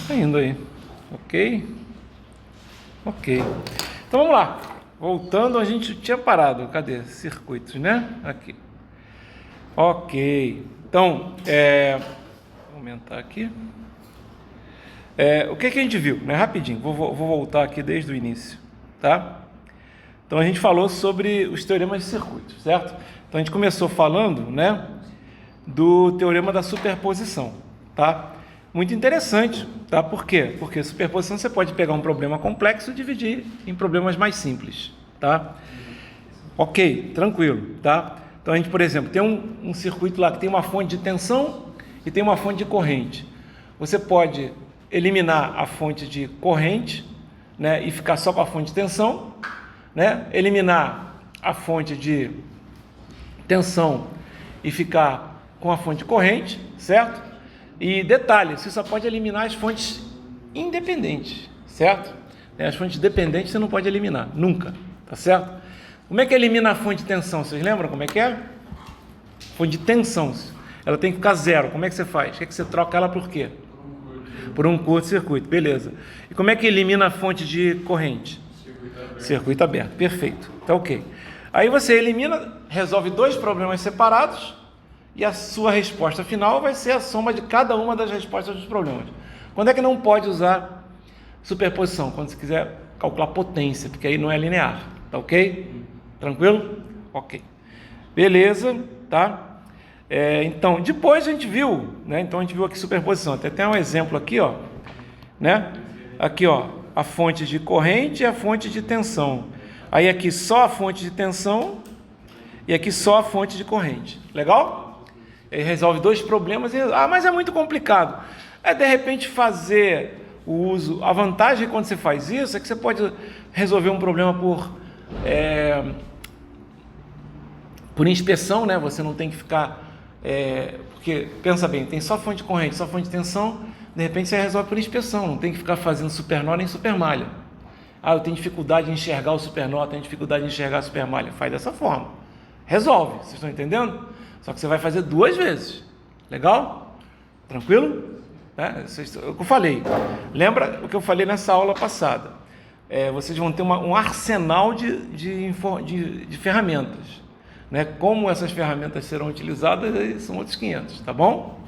Tá indo aí. Ok. Então vamos lá. Voltando, a gente tinha parado. Cadê? Circuitos, né? Aqui. Ok. Então, vou aumentar aqui. O que a gente viu, né? Rapidinho. Vou voltar aqui desde o início, tá? Então a gente falou sobre os teoremas de circuitos, certo? Então a gente começou falando, né, do teorema da superposição, tá? Muito interessante, tá? Por quê? Porque superposição você pode pegar um problema complexo e dividir em problemas mais simples, tá? Ok, tranquilo, tá? Então a gente, por exemplo, tem um circuito lá que tem uma fonte de tensão e tem uma fonte de corrente. Você pode eliminar a fonte de corrente, né, e ficar só com a fonte de tensão, né? Eliminar a fonte de tensão e ficar com a fonte de corrente, certo? E detalhe, você só pode eliminar as fontes independentes, certo? As fontes dependentes você não pode eliminar, nunca, tá certo? Como é que elimina a fonte de tensão? Vocês lembram como é que é? Fonte de tensão, ela tem que ficar zero. Como é que você faz? Quer que você troca ela por quê? Por um curto-circuito, beleza. E como é que elimina a fonte de corrente? Circuito aberto, perfeito, tá ok. Aí você elimina, resolve dois problemas separados e a sua resposta final vai ser a soma de cada uma das respostas dos problemas. Quando é que não pode usar superposição? Quando você quiser calcular potência, porque aí não é linear, tá ok? Tranquilo? Ok. Beleza, tá? Então, depois a gente viu, né? Então a gente viu aqui superposição. Até tem um exemplo aqui, ó, né? Aqui, ó, a fonte de corrente e a fonte de tensão. Aí aqui só a fonte de tensão e aqui só a fonte de corrente. Legal? Ele resolve dois problemas. Mas é muito complicado. De repente fazer o uso. A vantagem quando você faz isso é que você pode resolver um problema por inspeção, né? Você não tem que ficar... porque, pensa bem, tem só fonte de corrente, só fonte de tensão, de repente você resolve por inspeção, não tem que ficar fazendo supernó nem supermalha. Eu tenho dificuldade de enxergar o supernó, tenho dificuldade de enxergar a supermalha. Faz dessa forma. Resolve, vocês estão entendendo? Só que você vai fazer duas vezes. Legal? Tranquilo? O que eu falei. Lembra o que eu falei nessa aula passada? Vocês vão ter um arsenal de ferramentas. Né? Como essas ferramentas serão utilizadas, são outros 500, tá bom?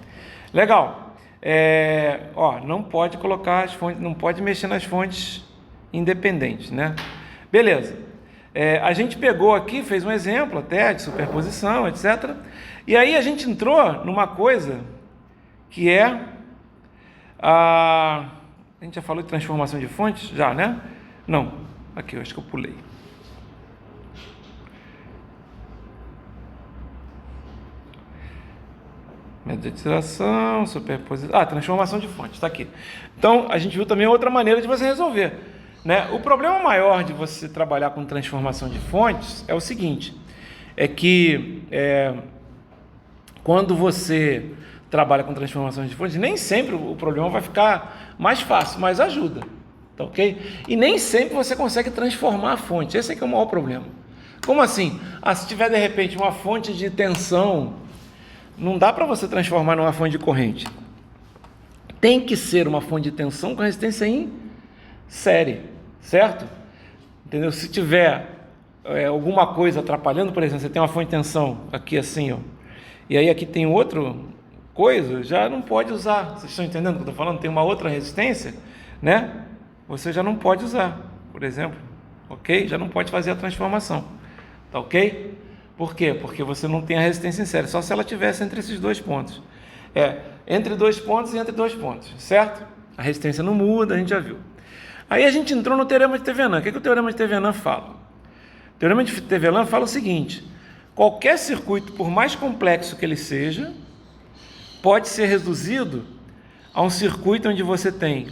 Legal. Não pode colocar as fontes, não pode mexer nas fontes independentes, né? Beleza. A gente pegou aqui, fez um exemplo até de superposição, etc. E aí a gente entrou numa coisa que a gente já falou de transformação de fontes? Já, né? Não. Aqui, eu acho que eu pulei. Mediatização, superposição... transformação de fontes, está aqui. Então, a gente viu também outra maneira de você resolver, né? O problema maior de você trabalhar com transformação de fontes é o seguinte, é que quando você trabalha com transformação de fontes, nem sempre o problema vai ficar mais fácil, mas ajuda, tá ok? E nem sempre você consegue transformar a fonte, esse é que é o maior problema. Como assim? Se tiver de repente uma fonte de tensão, não dá para você transformar numa fonte de corrente. Tem que ser uma fonte de tensão com resistência em série, certo? Entendeu? Se tiver alguma coisa atrapalhando, por exemplo, você tem uma fonte de tensão aqui assim, ó, e aí aqui tem outra coisa, já não pode usar. Vocês estão entendendo o que eu estou falando? Tem uma outra resistência, né? Você já não pode usar, por exemplo, ok? Já não pode fazer a transformação, tá ok? Por quê? Porque você não tem a resistência em série, só se ela tivesse entre esses dois pontos. Entre dois pontos e entre dois pontos, certo? A resistência não muda, a gente já viu. Aí a gente entrou no teorema de Thevenin. O que o teorema de Thevenin fala? O teorema de Thevenin fala o seguinte: qualquer circuito, por mais complexo que ele seja, pode ser reduzido a um circuito onde você tem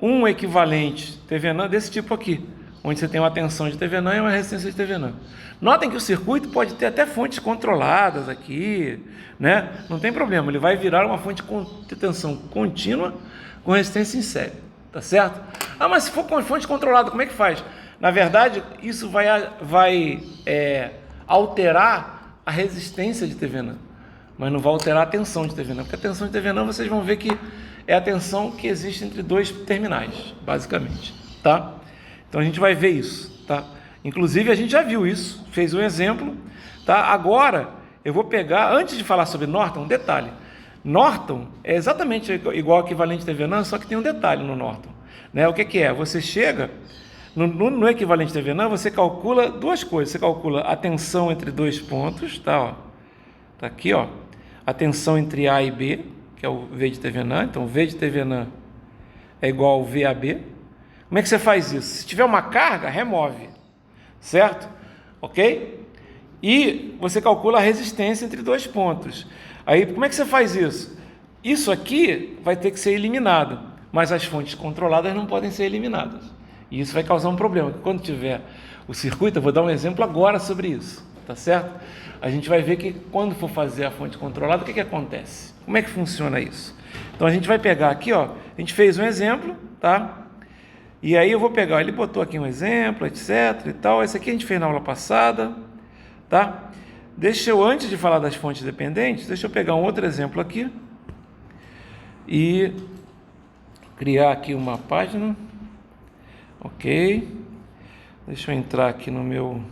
um equivalente Thevenin desse tipo aqui, onde você tem uma tensão de Thevenin e uma resistência de Thevenin. Notem que o circuito pode ter até fontes controladas aqui, né? Não tem problema, ele vai virar uma fonte de tensão contínua com resistência em série, tá certo? Mas se for com fonte controlada, como é que faz? Na verdade, isso vai alterar a resistência de Thevenin. mas não vai alterar a tensão de TV não, porque a tensão de TV não, vocês vão ver que é a tensão que existe entre dois terminais, basicamente, tá? Então a gente vai ver isso, tá? Inclusive a gente já viu isso, fez um exemplo, tá? Agora eu vou pegar, antes de falar sobre Norton, um detalhe. Norton é exatamente igual ao equivalente TV-NAND, só que tem um detalhe no Norton, né? O que é? Você chega no equivalente TV-NAND, você calcula duas coisas. Você calcula a tensão entre dois pontos, tá? Ó, tá aqui, ó, a tensão entre A e B, que é o V de TV-NAND. Então, V de TV-NAND é igual ao VAB. Como é que você faz isso? Se tiver uma carga, remove, certo? Ok? E você calcula a resistência entre dois pontos. Aí, como é que você faz isso? Isso aqui vai ter que ser eliminado, mas as fontes controladas não podem ser eliminadas. E isso vai causar um problema. Quando tiver o circuito, eu vou dar um exemplo agora sobre isso, tá certo? A gente vai ver que quando for fazer a fonte controlada, o que acontece? Como é que funciona isso? Então a gente vai pegar aqui, ó, a gente fez um exemplo, tá? E aí eu vou pegar, ele botou aqui um exemplo, etc e tal. Esse aqui a gente fez na aula passada, tá? Deixa eu, antes de falar das fontes dependentes, deixa eu pegar um outro exemplo aqui e criar aqui uma página. Ok. Deixa eu entrar aqui no meu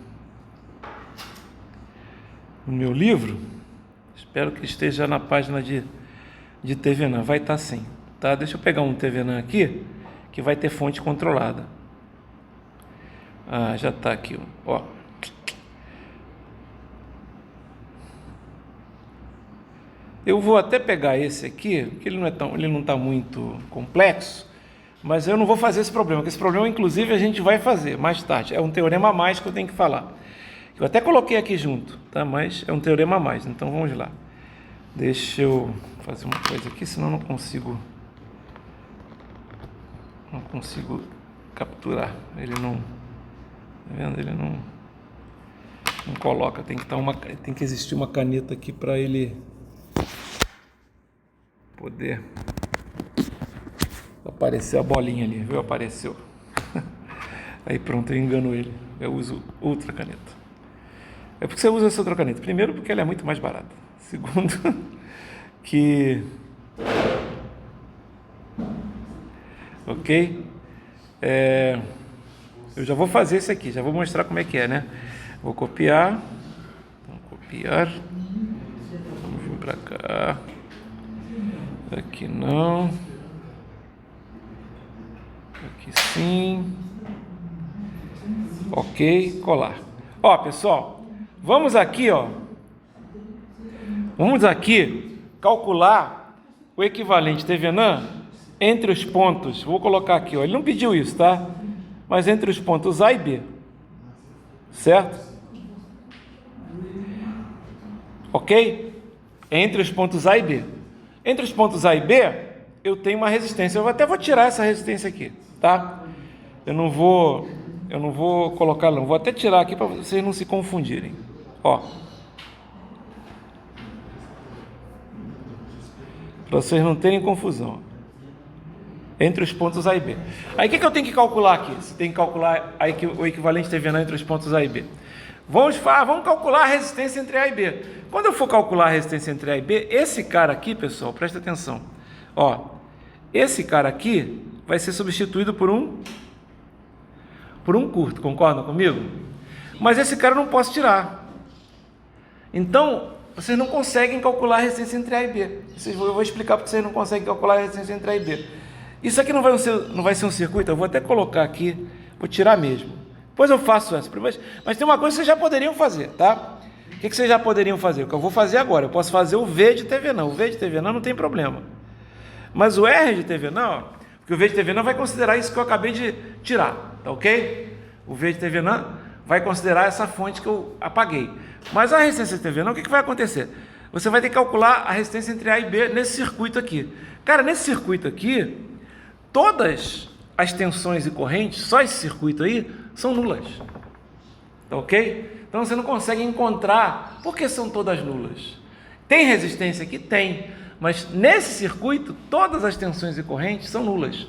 livro. Espero que esteja na página de TV-NAND. Vai estar sim, tá? Deixa eu pegar um TV-NAND aqui que vai ter fonte controlada. Ah, já está aqui, ó. Eu vou até pegar esse aqui, que ele não está muito complexo, mas eu não vou fazer esse problema, porque esse problema, inclusive, a gente vai fazer mais tarde. É um teorema a mais que eu tenho que falar. Eu até coloquei aqui junto, tá? Mas é um teorema a mais, então vamos lá. Deixa eu fazer uma coisa aqui, senão eu não consigo capturar. Ele não, tá vendo? Ele não coloca. Tem que existir uma caneta aqui para ele poder aparecer a bolinha ali, viu? Apareceu. Aí pronto, eu engano ele. Eu uso outra caneta. É porque você usa essa outra caneta. Primeiro, porque ela é muito mais barata. Segundo, que... Ok? Eu já vou fazer esse aqui, já vou mostrar como é que é, né? Vou copiar. Vamos copiar. Vamos vir para cá. Aqui não. Aqui sim. Ok, colar. Ó, pessoal, vamos aqui, ó. Vamos aqui calcular o equivalente TV-NAND entre os pontos. Vou colocar aqui, ó. Ele não pediu isso, tá? Mas entre os pontos A e B. Certo? Ok? Entre os pontos A e B. Entre os pontos A e B, eu tenho uma resistência. Eu até vou tirar essa resistência aqui, tá? Eu não vou colocar, não. Vou até tirar aqui para vocês não se confundirem. Ó. Para vocês não terem confusão. Entre os pontos A e B. Aí o que eu tenho que calcular aqui? Você tem que calcular o equivalente TV-NAND entre os pontos A e B. Vamos calcular a resistência entre A e B. Quando eu for calcular a resistência entre A e B, esse cara aqui, pessoal, presta atenção. Ó, esse cara aqui vai ser substituído por um curto, concordam comigo? Mas esse cara eu não posso tirar. Então, vocês não conseguem calcular a resistência entre A e B. Eu vou explicar porque vocês não conseguem calcular a resistência entre A e B. Isso aqui não vai ser um circuito, eu vou até colocar aqui, vou tirar mesmo. Depois eu faço essa. Mas tem uma coisa que vocês já poderiam fazer, tá? O que vocês já poderiam fazer? O que eu vou fazer agora? Eu posso fazer o V de TV-NAND. O V de TV-NAND não tem problema. Mas o R de TV-NAND, porque o V de TV-NAND vai considerar isso que eu acabei de tirar, tá ok? O V de TV-NAND vai considerar essa fonte que eu apaguei. Mas a resistência de TV-NAND, o que vai acontecer? Você vai ter que calcular a resistência entre A e B nesse circuito aqui. Cara, nesse circuito aqui, todas as tensões e correntes, só esse circuito aí, são nulas. Tá ok? Então você não consegue encontrar porque são todas nulas. Tem resistência aqui? Tem. Mas nesse circuito, todas as tensões e correntes são nulas.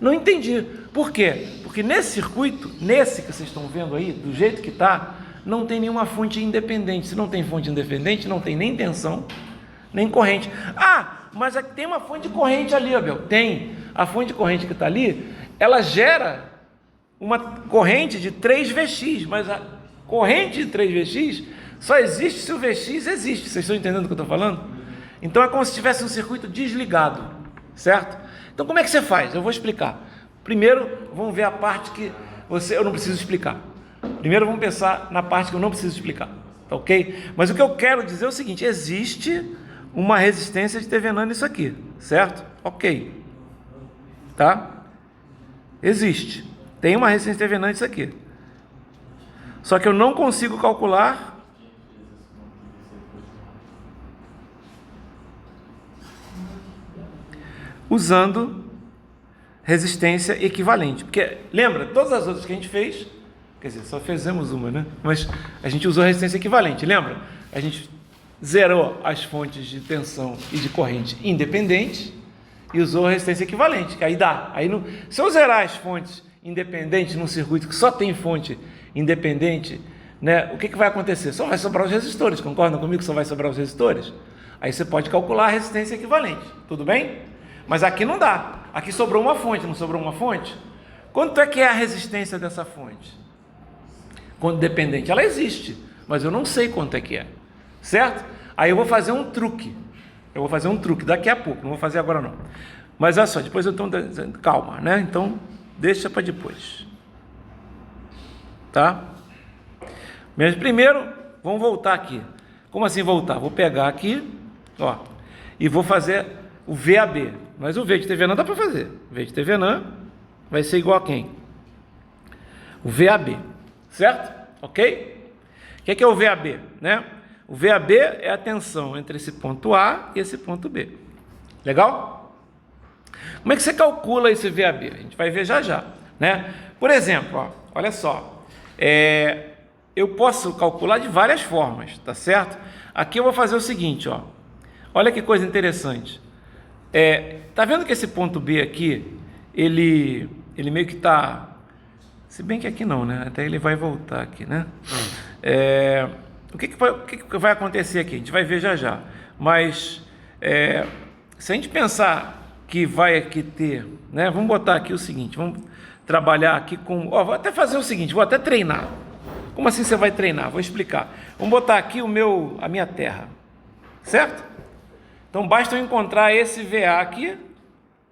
Não entendi. Por quê? Porque nesse circuito, nesse que vocês estão vendo aí, do jeito que está, não tem nenhuma fonte independente. Se não tem fonte independente, não tem nem tensão, nem corrente. Ah, mas tem uma fonte de corrente ali, Abel. Tem. A fonte de corrente que está ali, ela gera uma corrente de 3Vx, mas a corrente de 3Vx só existe se o Vx existe. Vocês estão entendendo o que eu estou falando? Então é como se tivesse um circuito desligado, certo? Então como é que você faz? Eu vou explicar. Primeiro, vamos ver a parte que eu não preciso explicar. Primeiro vamos pensar na parte que eu não preciso explicar, tá ok? Mas o que eu quero dizer é o seguinte: existe uma resistência de Thevenin nisso aqui, certo? Ok. Tá? Existe. Tem uma resistência de Thevenin nisso aqui. Só que eu não consigo calcular usando resistência equivalente. Porque, lembra, todas as outras que a gente fez, quer dizer, só fizemos uma, né? Mas a gente usou resistência equivalente, lembra? A gente zerou as fontes de tensão e de corrente independentes e usou resistência equivalente, que aí dá. Aí não, se eu zerar as fontes independentes num circuito que só tem fonte independente, né, o que vai acontecer? Só vai sobrar os resistores, concordam comigo que só vai sobrar os resistores? Aí você pode calcular a resistência equivalente, tudo bem? Mas aqui não dá. Aqui sobrou uma fonte, não sobrou uma fonte? Quanto é que é a resistência dessa fonte? Quando dependente, ela existe, mas eu não sei quanto é que é, certo? Aí eu vou fazer um truque. Daqui a pouco, não vou fazer agora não. Mas olha só, depois eu estou dizendo, calma, né? Então, deixa para depois. Tá? Mas primeiro, vamos voltar aqui. Como assim voltar? Vou pegar aqui, ó, e vou fazer o VAB. Mas o V de Thevenin dá para fazer. O V de Thevenin vai ser igual a quem? O VAB, certo? Ok? O que é o VAB, né? O VAB é a tensão entre esse ponto A e esse ponto B. Legal? Como é que você calcula esse VAB? A gente vai ver já já, né? Por exemplo, ó, olha só. Eu posso calcular de várias formas, tá certo? Aqui eu vou fazer o seguinte, ó. Olha que coisa interessante. Tá vendo que esse ponto B aqui, ele meio que tá... Se bem que aqui não, né? Até ele vai voltar aqui, né? O que vai acontecer aqui? A gente vai ver já já. Mas, se a gente pensar que vai aqui ter... né? Vamos botar aqui o seguinte, vamos trabalhar aqui com... Ó, vou até fazer o seguinte, vou até treinar. Como assim você vai treinar? Vou explicar. Vamos botar aqui a minha terra, certo? Então, basta eu encontrar esse VA aqui,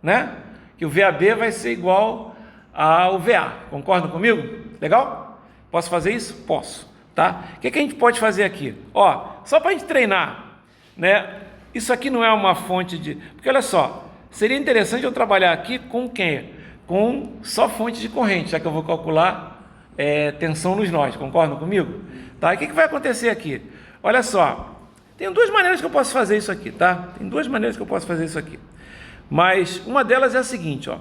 né? Que o VAB vai ser igual ao VA. Concordam comigo? Legal? Posso fazer isso? Posso. Tá? O que a gente pode fazer aqui? Ó, só para a gente treinar, né? Isso aqui não é uma fonte de... Porque, olha só, seria interessante eu trabalhar aqui com quem? Com só fonte de corrente, já que eu vou calcular tensão nos nós. Concordam comigo? Tá? E o que vai acontecer aqui? Olha só. Tem duas maneiras que eu posso fazer isso aqui, tá? Tem duas maneiras que eu posso fazer isso aqui. Mas uma delas é a seguinte, ó.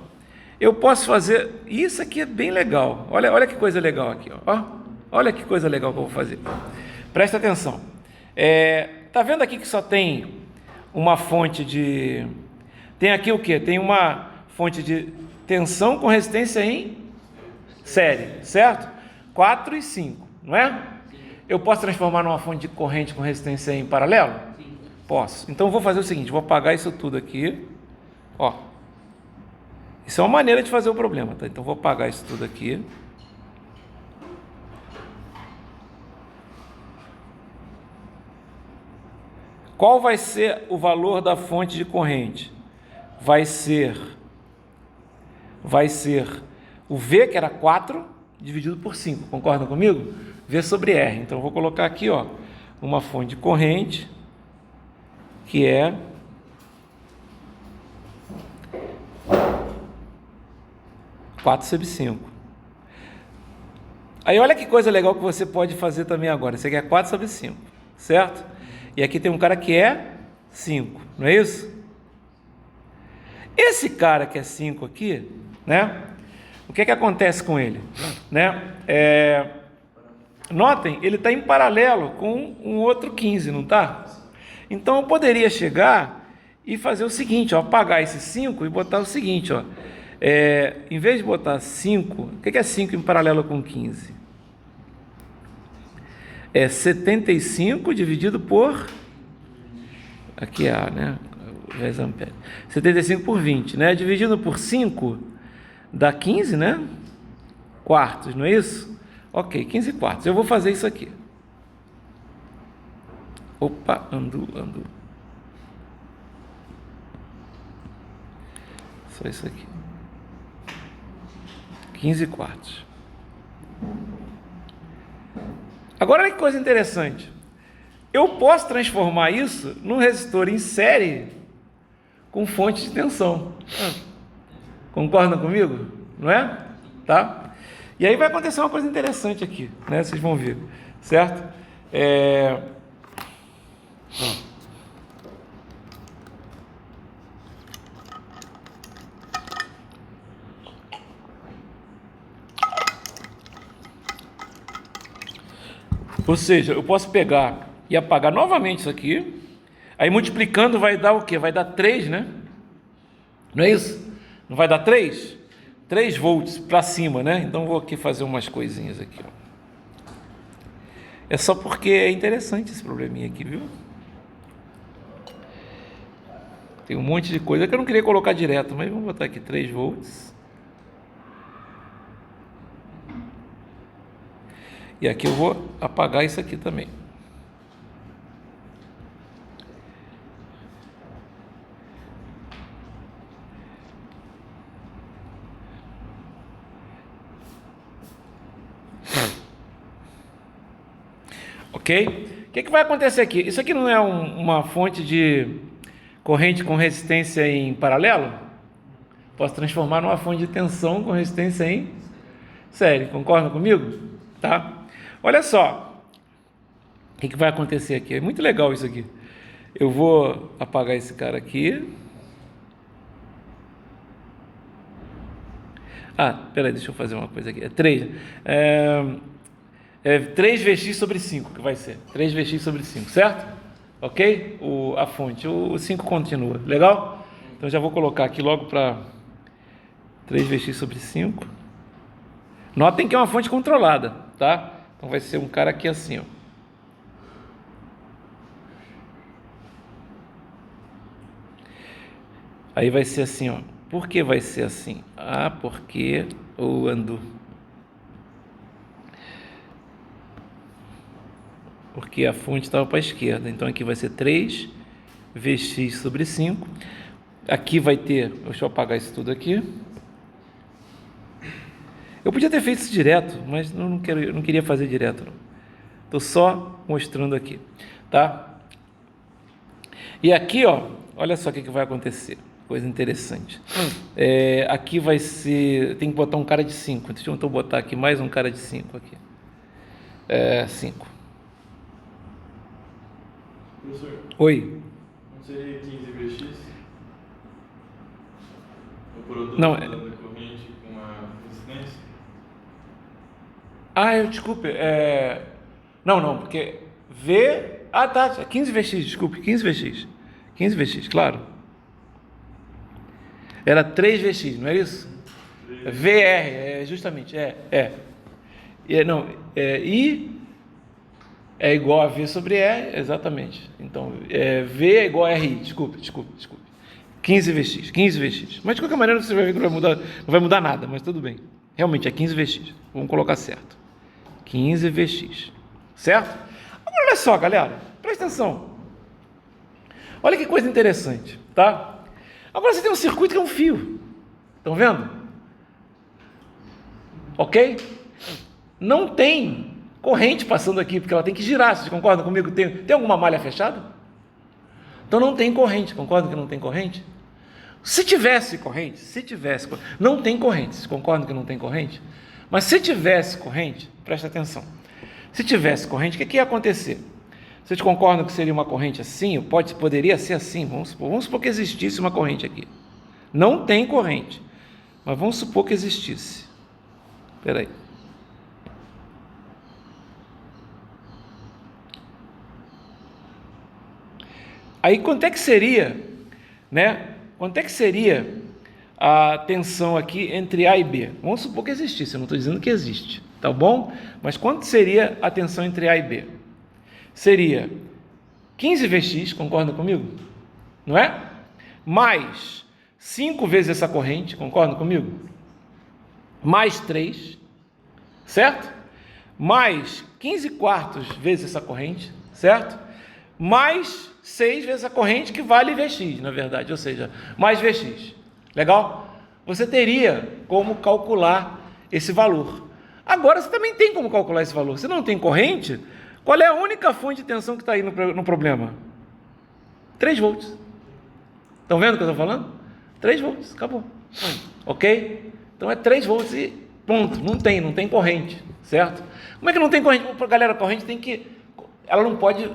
Eu posso fazer... Isso aqui é bem legal. Olha que coisa legal aqui, ó. Olha que coisa legal que eu vou fazer. Presta atenção. Tá vendo aqui que só tem uma fonte de... Tem aqui o quê? Tem uma fonte de tensão com resistência em série, certo? 4 e 5, não é? Eu posso transformar numa fonte de corrente com resistência em paralelo? Sim. Posso. Então eu vou fazer o seguinte, vou apagar isso tudo aqui. Ó. Isso é uma maneira de fazer o problema, tá? Então vou apagar isso tudo aqui. Qual vai ser o valor da fonte de corrente? Vai ser o V, que era 4, dividido por 5. Concordam comigo? V sobre R. Então, eu vou colocar aqui, ó, uma fonte de corrente, que é 4 sobre 5. Aí, olha que coisa legal que você pode fazer também agora. Isso aqui é 4 sobre 5, certo? E aqui tem um cara que é 5, não é isso? Esse cara que é 5 aqui, né? O que acontece com ele? Né? Notem, ele está em paralelo com um outro 15, não está? Então eu poderia chegar e fazer o seguinte, ó, apagar esse 5 e botar o seguinte, ó, em vez de botar 5, o que é 5 em paralelo com 15? É 75 dividido por... aqui é A, né? 10 amperes. 75 por 20, né? Dividido por 5 dá 15, né? Quartos, não é isso? Ok, 15 quartos. Eu vou fazer isso aqui. Opa, andu. Só isso aqui. 15 quartos. Agora olha que coisa interessante. Eu posso transformar isso num resistor em série com fonte de tensão. Concordam comigo? Não é? Tá? E aí vai acontecer uma coisa interessante aqui, né? Vocês vão ver, certo? Ou seja, eu posso pegar e apagar novamente isso aqui, aí multiplicando vai dar o quê? Vai dar 3, né? Não é isso? Não vai dar 3? 3 volts para cima, né? Então vou aqui fazer umas coisinhas aqui, ó. É só porque é interessante esse probleminha aqui, viu? Tem um monte de coisa que eu não queria colocar direto, mas vamos botar aqui 3 volts. E aqui eu vou apagar isso aqui também. Ok? O que vai acontecer aqui? Isso aqui não é uma fonte de corrente com resistência em paralelo? Posso transformar numa fonte de tensão com resistência em série. Concordam comigo? Tá? Olha só. O que vai acontecer aqui? É muito legal isso aqui. Eu vou apagar esse cara aqui. Peraí, deixa eu fazer uma coisa aqui. É 3. É 3Vx sobre 5 que vai ser. 3Vx sobre 5, certo? Ok? A fonte. O 5 continua. Legal? Então já vou colocar aqui logo para 3Vx sobre 5. Notem que é uma fonte controlada, tá? Então vai ser um cara aqui assim, ó. Aí vai ser assim, ó. Por que vai ser assim? Porque o andu. Porque a fonte estava para a esquerda. Então aqui vai ser 3Vx sobre 5. Aqui vai ter... Deixa eu apagar isso tudo aqui. Eu podia ter feito isso direto, mas eu não queria fazer direto, não. Estou só mostrando aqui, tá? E aqui, ó, olha só o que vai acontecer. Coisa interessante. Aqui vai ser... Tem que botar um cara de 5. Deixa eu então botar aqui mais um cara de 5 aqui. 5. Professor, Oi. não seria 15Vx? O produto Não, da corrente com a resistência? Desculpe. Não, porque V... tá. 15Vx, desculpe. 15Vx. 15Vx, claro. Era 3Vx, não é isso? VR, justamente. I é igual a V sobre E, exatamente. Então, V é igual a RI. Desculpe. 15Vx. Mas de qualquer maneira você vai ver que não vai mudar nada, mas tudo bem. Realmente é 15Vx. Vamos colocar certo. 15Vx. Certo? Agora olha só, galera. Presta atenção. Olha que coisa interessante, tá? Agora você tem um circuito que é um fio. Estão vendo? Ok? Não tem corrente passando aqui, porque ela tem que girar. Vocês concordam comigo? Tem alguma malha fechada? Então não tem corrente. Concordam que não tem corrente? Se tivesse corrente, não tem corrente. Vocês concordam que não tem corrente? Mas se tivesse corrente, presta atenção. Se tivesse corrente, o que ia acontecer? Vocês concordam que seria uma corrente assim? Poderia ser assim. Vamos supor que existisse uma corrente aqui. Não tem corrente, mas vamos supor que existisse. Espera aí. Aí quanto é que seria, né? Quanto é que seria a tensão aqui entre A e B? Vamos supor que existisse, eu não estou dizendo que existe, tá bom? Mas quanto seria a tensão entre A e B? Seria 15Vx, concorda comigo? não é? Mais 5 vezes essa corrente, concordam comigo? Mais 3, certo? Mais 15 quartos vezes essa corrente, certo? Mais 6 vezes a corrente, que vale Vx, na verdade, ou seja, mais Vx. Legal? Você teria como calcular esse valor. Agora, você também tem como calcular esse valor. Se não tem corrente, qual é a única fonte de tensão que está aí no problema? 3 volts. Estão vendo o que eu estou falando? 3 volts, acabou. Ok? Então é 3 volts e ponto. Não tem corrente, certo? Como é que não tem corrente? Galera, a corrente ela não pode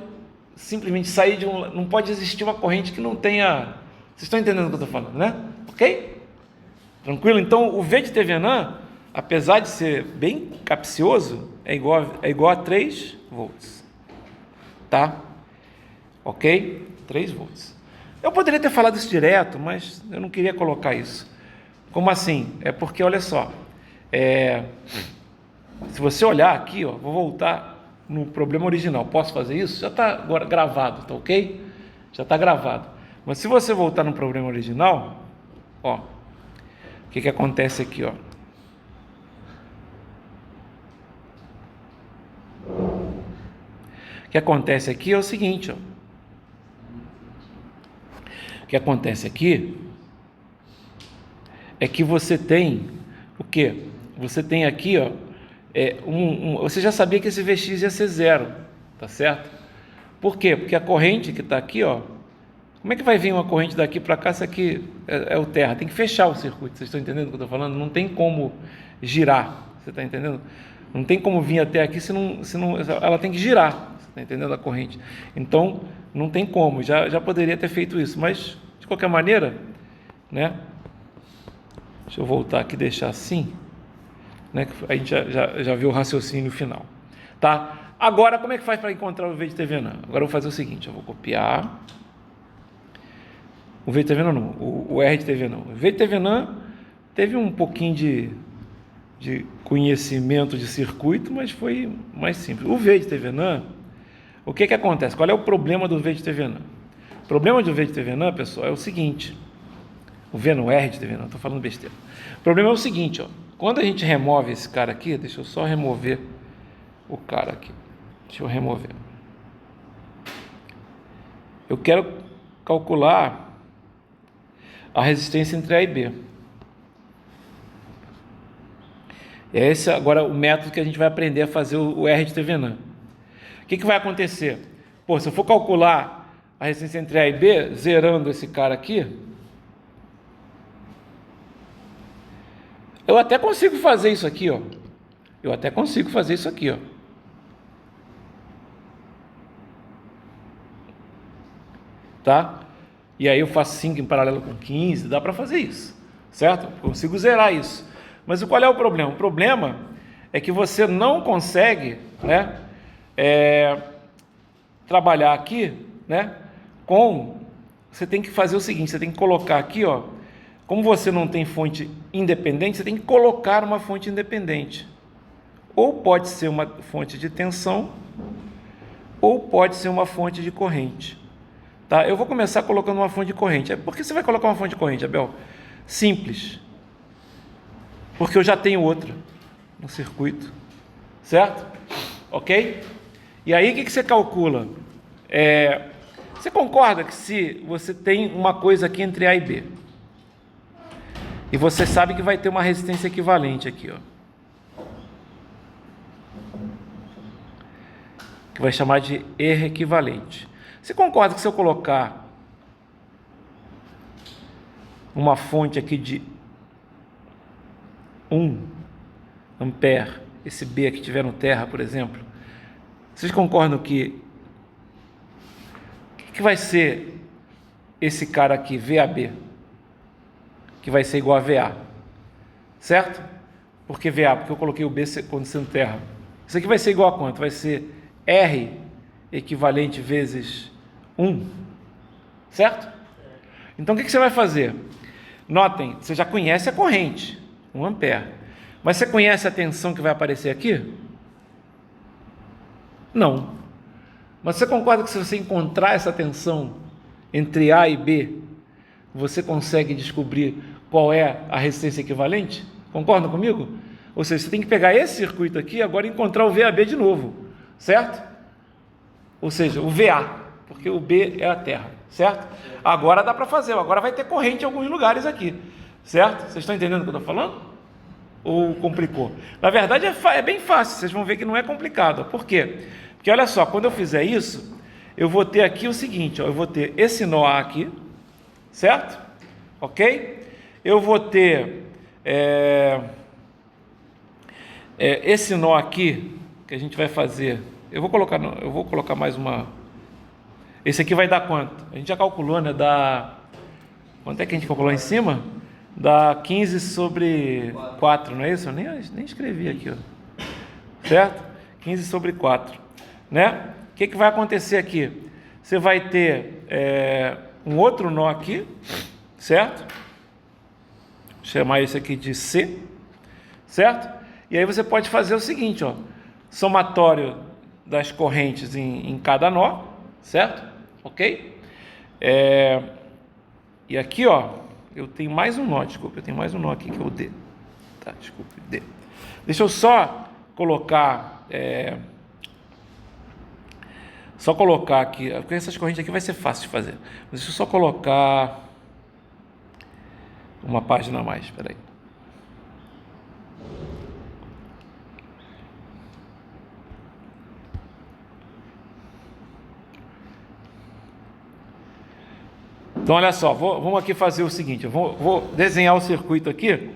simplesmente sair não pode existir uma corrente que não tenha... Vocês estão entendendo o que eu estou falando, né? Ok? Tranquilo? Então, o V de Thevenin, apesar de ser bem capcioso, é igual a 3 volts. Tá? Ok? 3 volts. Eu poderia ter falado isso direto, mas eu não queria colocar isso. Como assim? É porque, olha só, se você olhar aqui, ó, vou voltar no problema original. Posso fazer isso? Já está gravado, tá ok? Já está gravado. Mas se você voltar no problema original, ó, o que acontece aqui, ó? O que acontece aqui é o seguinte, ó. O que acontece aqui é que você tem o quê? Você tem aqui, ó, você já sabia que esse Vx ia ser 0, tá certo? Por quê? Porque a corrente que está aqui, ó, como é que vai vir uma corrente daqui para cá se aqui é o terra? Tem que fechar o circuito, vocês estão entendendo o que eu estou falando? Não tem como girar, você está entendendo? Não tem como vir até aqui se não, ela tem que girar, você está entendendo a corrente? Então, não tem como, já poderia ter feito isso, mas, de qualquer maneira, né? Deixa eu voltar aqui e deixar assim, né? A gente já viu o raciocínio final, tá? Agora, como é que faz para encontrar o V de Thevenin? Agora eu vou fazer o seguinte, eu vou copiar o V de Thevenin, não, o R de Thevenin. O V de Thevenin teve um pouquinho de conhecimento de circuito, mas foi mais simples. O V de Thevenin, o que acontece? Qual é o problema do V de Thevenin? O problema do V de Thevenin, pessoal, é o seguinte. O V não, R de Thevenin, estou falando besteira. O problema é o seguinte, ó. Quando a gente remove esse cara aqui, deixa eu só remover o cara aqui. Deixa eu remover. Eu quero calcular a resistência entre A e B. Esse é agora o método que a gente vai aprender a fazer o R de Thevenin. O que vai acontecer? Pô, se eu for calcular a resistência entre A e B, zerando esse cara aqui, eu até consigo fazer isso aqui, ó. Tá? E aí eu faço 5 em paralelo com 15, dá para fazer isso, certo? Eu consigo zerar isso. Mas qual é o problema? O problema é que você não consegue, né, trabalhar aqui, né, você tem que fazer o seguinte, você tem que colocar aqui, ó, como você não tem fonte independente, você tem que colocar uma fonte independente. Ou pode ser uma fonte de tensão, ou pode ser uma fonte de corrente. Tá? Eu vou começar colocando uma fonte de corrente. Por que você vai colocar uma fonte de corrente, Abel? Simples. Porque eu já tenho outra no circuito. Certo? Ok? E aí, o que você calcula? Você concorda que se você tem uma coisa aqui entre A e B, e você sabe que vai ter uma resistência equivalente aqui, ó, que vai chamar de R equivalente. Você concorda que se eu colocar uma fonte aqui de 1 ampere, esse B aqui tiver no terra, por exemplo, vocês concordam que vai ser esse cara aqui, VAB, que vai ser igual a VA, certo? Por que VA? Porque eu coloquei o B quando sendo terra. Isso aqui vai ser igual a quanto? Vai ser R equivalente vezes 1, certo? Então o que você vai fazer? Notem, você já conhece a corrente, 1 ampere, mas você conhece a tensão que vai aparecer aqui? Não. Mas você concorda que se você encontrar essa tensão entre A e B, você consegue descobrir qual é a resistência equivalente? Concordam comigo? Ou seja, você tem que pegar esse circuito aqui e agora encontrar o VAB de novo, certo? Ou seja, o VA, porque o B é a terra, certo? Agora dá para fazer, agora vai ter corrente em alguns lugares aqui, certo? Vocês estão entendendo o que eu estou falando? Ou complicou? Na verdade é bem fácil, vocês vão ver que não é complicado. Por quê? Porque olha só, quando eu fizer isso, eu vou ter aqui o seguinte, ó, eu vou ter esse nó aqui, certo? Ok? Eu vou ter esse nó aqui, que a gente vai fazer, eu vou colocar mais uma, esse aqui vai dar quanto? A gente já calculou, né? Quanto é que a gente calculou em cima? Dá 15 sobre 4, não é isso? Eu nem escrevi aqui, ó. Certo? 15 sobre 4, né? O que vai acontecer aqui? Você vai ter um outro nó aqui, certo? Vou chamar esse aqui de C, certo? E aí você pode fazer o seguinte, ó, somatório das correntes em cada nó, certo? Ok? E aqui, ó, eu tenho mais um nó, desculpa, eu tenho mais um nó aqui que é o D. Tá, desculpa, D. Deixa eu só colocar aqui, porque essas correntes aqui vai ser fácil de fazer. Deixa eu só colocar uma página a mais, espera aí. Então, olha só, vamos aqui fazer o seguinte, eu vou desenhar o circuito aqui,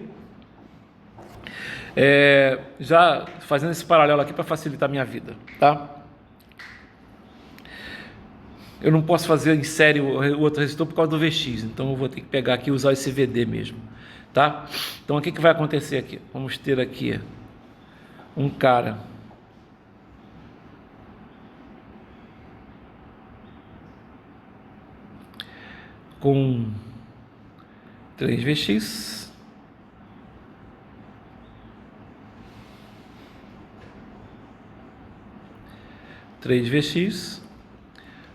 já fazendo esse paralelo aqui para facilitar a minha vida, tá? Eu não posso fazer em série o outro resistor por causa do VX, então eu vou ter que pegar aqui e usar esse VD mesmo, tá? Então, o que vai acontecer aqui? Vamos ter aqui um cara com 3Vx,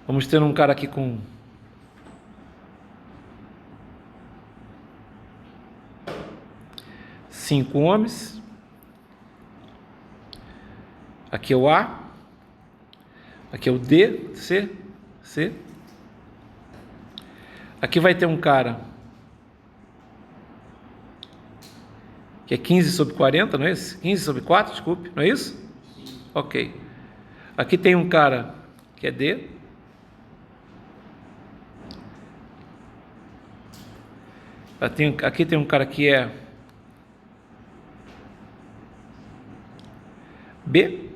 vamos ter um cara aqui com 5 ohms, aqui é o A, aqui é o D, C, aqui vai ter um cara que é 15 sobre 40, não é isso? 15 sobre 4, desculpe, não é isso? Ok. Aqui tem um cara que é D. Aqui tem um cara que é B,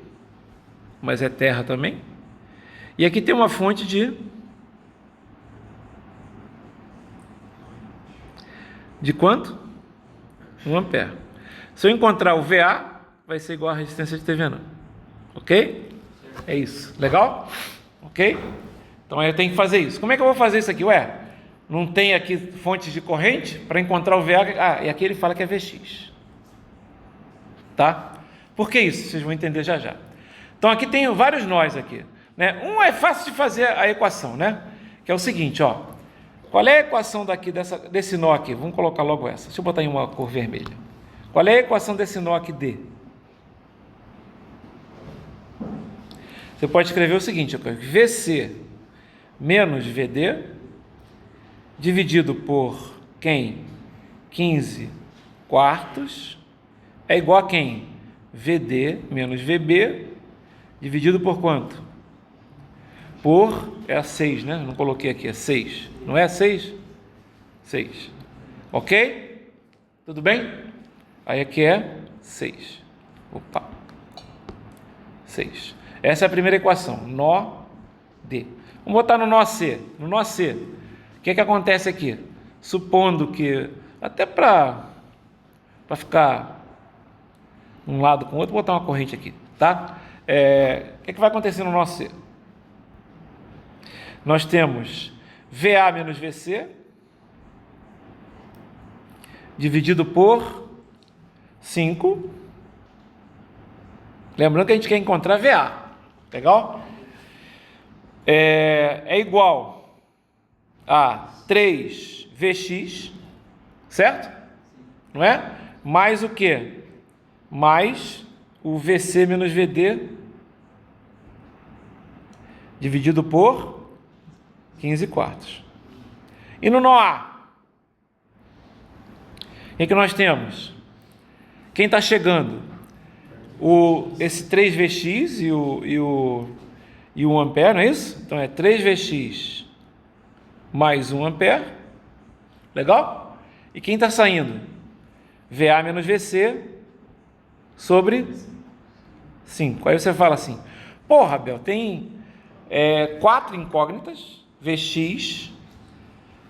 mas é terra também. E aqui tem uma fonte de quanto? 1 ampere. Se eu encontrar o VA, vai ser igual a resistência de TV não. Ok? É isso. Legal? Ok? Então aí eu tenho que fazer isso. Como é que eu vou fazer isso aqui? Não tem aqui fontes de corrente para encontrar o VA. E aqui ele fala que é VX. Tá? Por que isso? Vocês vão entender já já. Então aqui tem vários nós aqui, né? Um é fácil de fazer a equação, né? Que é o seguinte, ó. Qual é a equação desse nó aqui? Vamos colocar logo essa. Deixa eu botar em uma cor vermelha. Qual é a equação desse nó aqui D? Você pode escrever o seguinte, VC menos VD dividido por quem? 15 quartos é igual a quem? VD menos VB dividido por quanto? É a 6, né? Não coloquei aqui, é 6. Não é 6? 6. Ok? Tudo bem? Aí aqui é 6. Opa. 6. Essa é a primeira equação. Nó D. Vamos botar no nó C. No nó C, o que acontece aqui? Supondo que, até para ficar um lado com o outro, vou botar uma corrente aqui, tá? O que vai acontecer no nó C? Nós temos VA menos VC dividido por 5. Lembrando que a gente quer encontrar VA. Legal? É igual a 3Vx, certo? Não é? Mais o quê? Mais o VC menos VD dividido por 15 quartos. E no nó A? O que nós temos? Quem está chegando? Esse 3Vx e o 1 ampere, não é isso? Então é 3Vx mais 1 ampere. Legal? E quem está saindo? VA menos VC sobre 5. Aí você fala assim, porra, Abel, tem 4 incógnitas, Vx,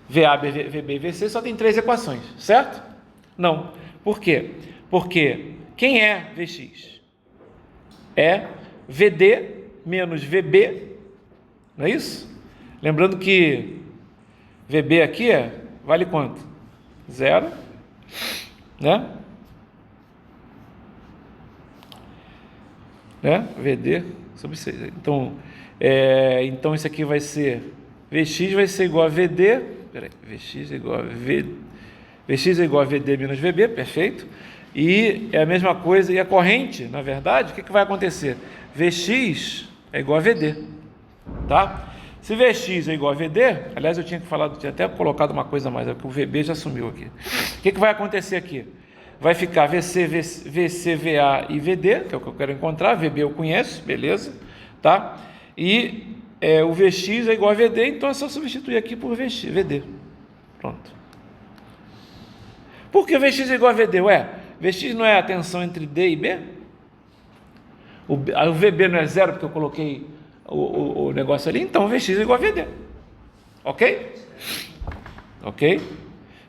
VA, VB e VC, só tem 3 equações, certo? Não. Por quê? Porque quem é Vx? É VD menos VB, não é isso? Lembrando que VB aqui vale quanto? 0, né? VD sobre 6. Então, então isso aqui vai ser Vx vai ser igual a VD. Peraí, Vx é igual a Vx é igual a VD menos VB, perfeito. E é a mesma coisa, e a corrente, na verdade, o que vai acontecer? Vx é igual a VD, tá? Se Vx é igual a VD, aliás, eu tinha até colocado uma coisa a mais, que o VB já sumiu aqui. O que vai acontecer aqui? Vai ficar VC, VA e VD, que é o que eu quero encontrar, VB eu conheço, beleza, tá? E o Vx é igual a VD, então é só substituir aqui por VD. Pronto. Por que Vx é igual a VD? Vx não é a tensão entre D e B? O VB não é 0 porque eu coloquei o negócio ali, então Vx é igual a VD. Ok? Ok?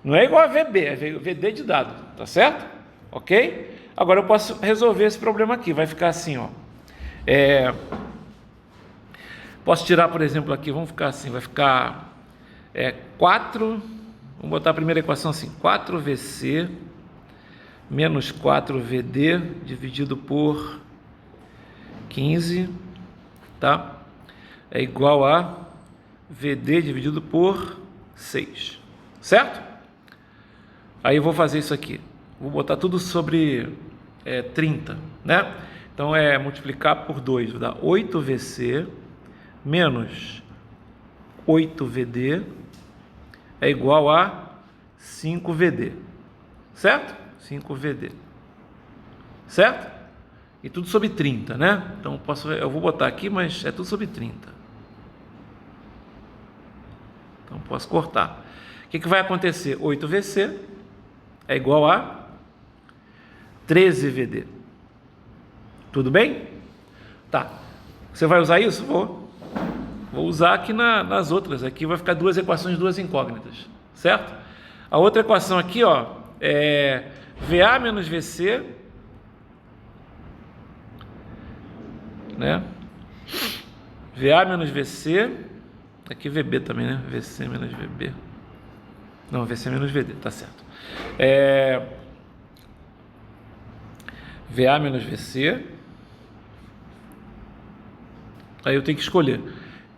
Não é igual a VB, é VD de dado, tá certo? Ok? Agora eu posso resolver esse problema aqui, vai ficar assim, ó. Posso tirar, por exemplo, aqui, vamos ficar assim, vai ficar 4, vamos botar a primeira equação assim, 4VC menos 4VD dividido por 15, tá? É igual a VD dividido por 6, certo? Aí eu vou fazer isso aqui, vou botar tudo sobre 30, né? Então multiplicar por 2, vou dar 8VC menos 8VD é igual a 5VD, certo? 5VD, certo? E tudo sobre 30, né? Então eu vou botar aqui, mas é tudo sobre 30. Então posso cortar. O que vai acontecer? 8VC é igual a 13VD. Tudo bem? Tá. Você vai usar isso? Vou usar aqui nas outras. Aqui vai ficar duas equações, duas incógnitas, certo? A outra equação aqui, ó, é VA menos VC, né? VA menos VC, aqui VB também, né? VC menos VB. Não, VC menos VD, tá certo. VA menos VC. Aí eu tenho que escolher.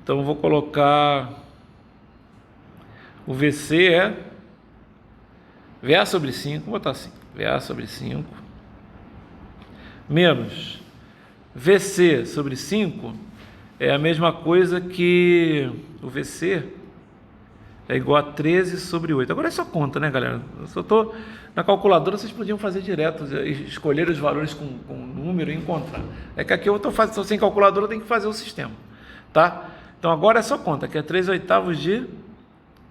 Então eu vou colocar o VC VA sobre 5, vou botar assim, VA sobre 5 menos VC sobre 5 é a mesma coisa que o VC é igual a 13 sobre 8. Agora é só conta, né, galera? Eu só estou na calculadora, vocês podiam fazer direto, escolher os valores com número e encontrar. É que aqui eu estou sem calculadora, eu tenho que fazer o sistema, tá? Então agora é só conta, que é 3/8 de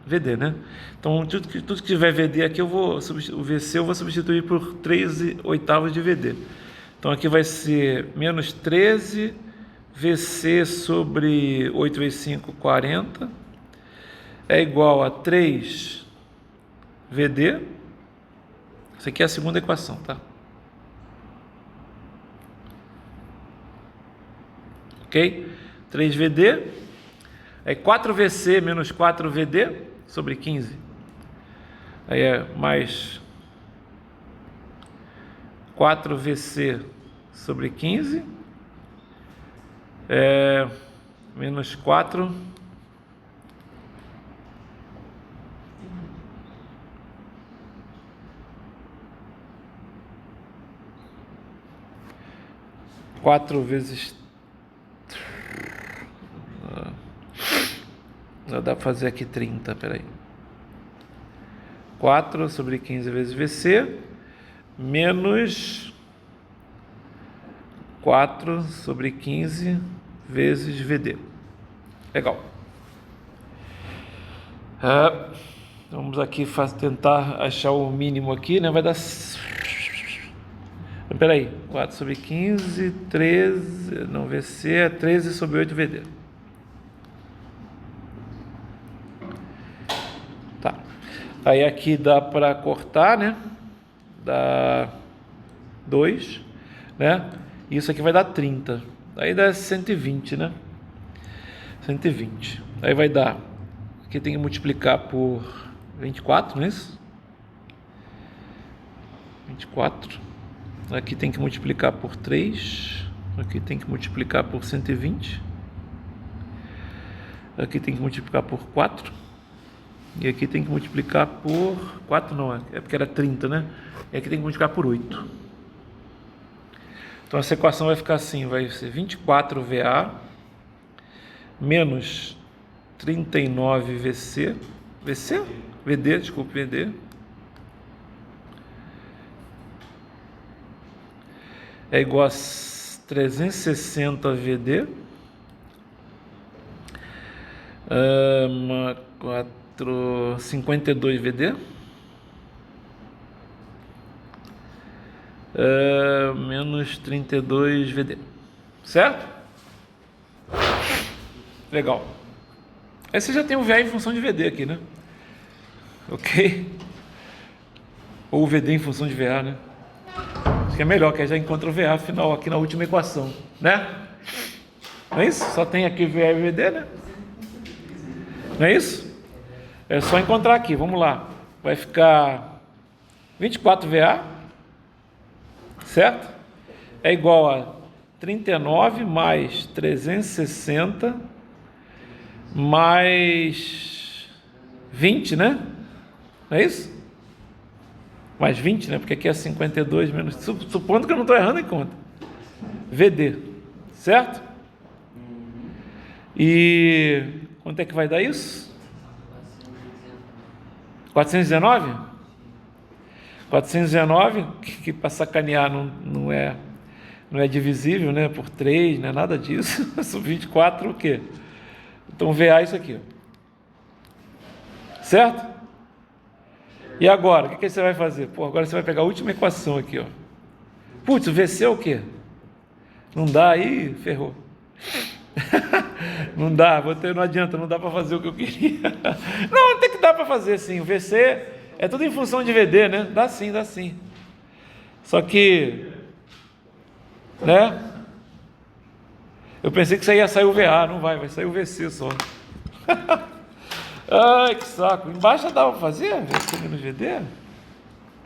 VD, né? Então tudo que tiver VD aqui, o VC eu vou substituir por 3/8 de VD. Então aqui vai ser menos 13 VC sobre 8 vezes 5, 40, é igual a 3 VD. Isso aqui é a segunda equação, tá? Ok? 3 VD, aí 4 VC menos 4 VD sobre 15, aí é mais 4 VC sobre 15, menos 4 4 vezes... Não dá para fazer aqui 30, peraí. 4 sobre 15 vezes VC, menos 4 sobre 15 vezes VD. Legal. Vamos aqui tentar achar o mínimo aqui, né? Vai dar... Peraí, 4 sobre 15, 13... Não, VC é 13 sobre 8 VD. Tá. Aí aqui dá para cortar, né? Dá 2, né? Isso aqui vai dar 30. Aí dá 120, né? 120. Aí vai dar... Aqui tem que multiplicar por 24, não é isso? 24. Aqui tem que multiplicar por 3. Aqui tem que multiplicar por 120. Aqui tem que multiplicar por 4. E aqui tem que multiplicar por 4 não, é porque era 30, né? E aqui tem que multiplicar por 8. Então essa equação vai ficar assim, vai ser 24 VA menos 39 VC, VD, desculpe, VD, é igual a 360 VD, 52 VD, menos 32 VD, certo? Legal. Aí você já tem o VA em função de VD aqui, né? Ok? Ou o VD em função de VA, né? Acho que é melhor, que aí já encontra o VA final aqui na última equação, né? Não é isso? Só tem aqui VA e VD, né? Não é isso? É só encontrar aqui, vamos lá. Vai ficar 24 VA, certo? É igual a 39 mais 360 mais 20, né? Não é isso? Mais 20, né? Porque aqui é 52 menos... Supondo que eu não estou errando em conta. VD, certo? E quanto é que vai dar isso? 419? 419, que para sacanear não é divisível, né? Por 3, não é nada disso. 24 o quê? Então, VA isso aqui, ó. Certo? E agora, o que você vai fazer? Pô, agora você vai pegar a última equação aqui, ó. Putz, o VC é o quê? Não dá aí, ferrou. Não dá, não adianta, não dá para fazer o que eu queria. Não, tem que dar para fazer sim. O VC é tudo em função de VD, né? Dá sim, dá sim. Só que, né? Eu pensei que isso aí ia sair o VA, não vai sair o VC só. Ai, que saco. Embaixo dá para fazer VC menos VD?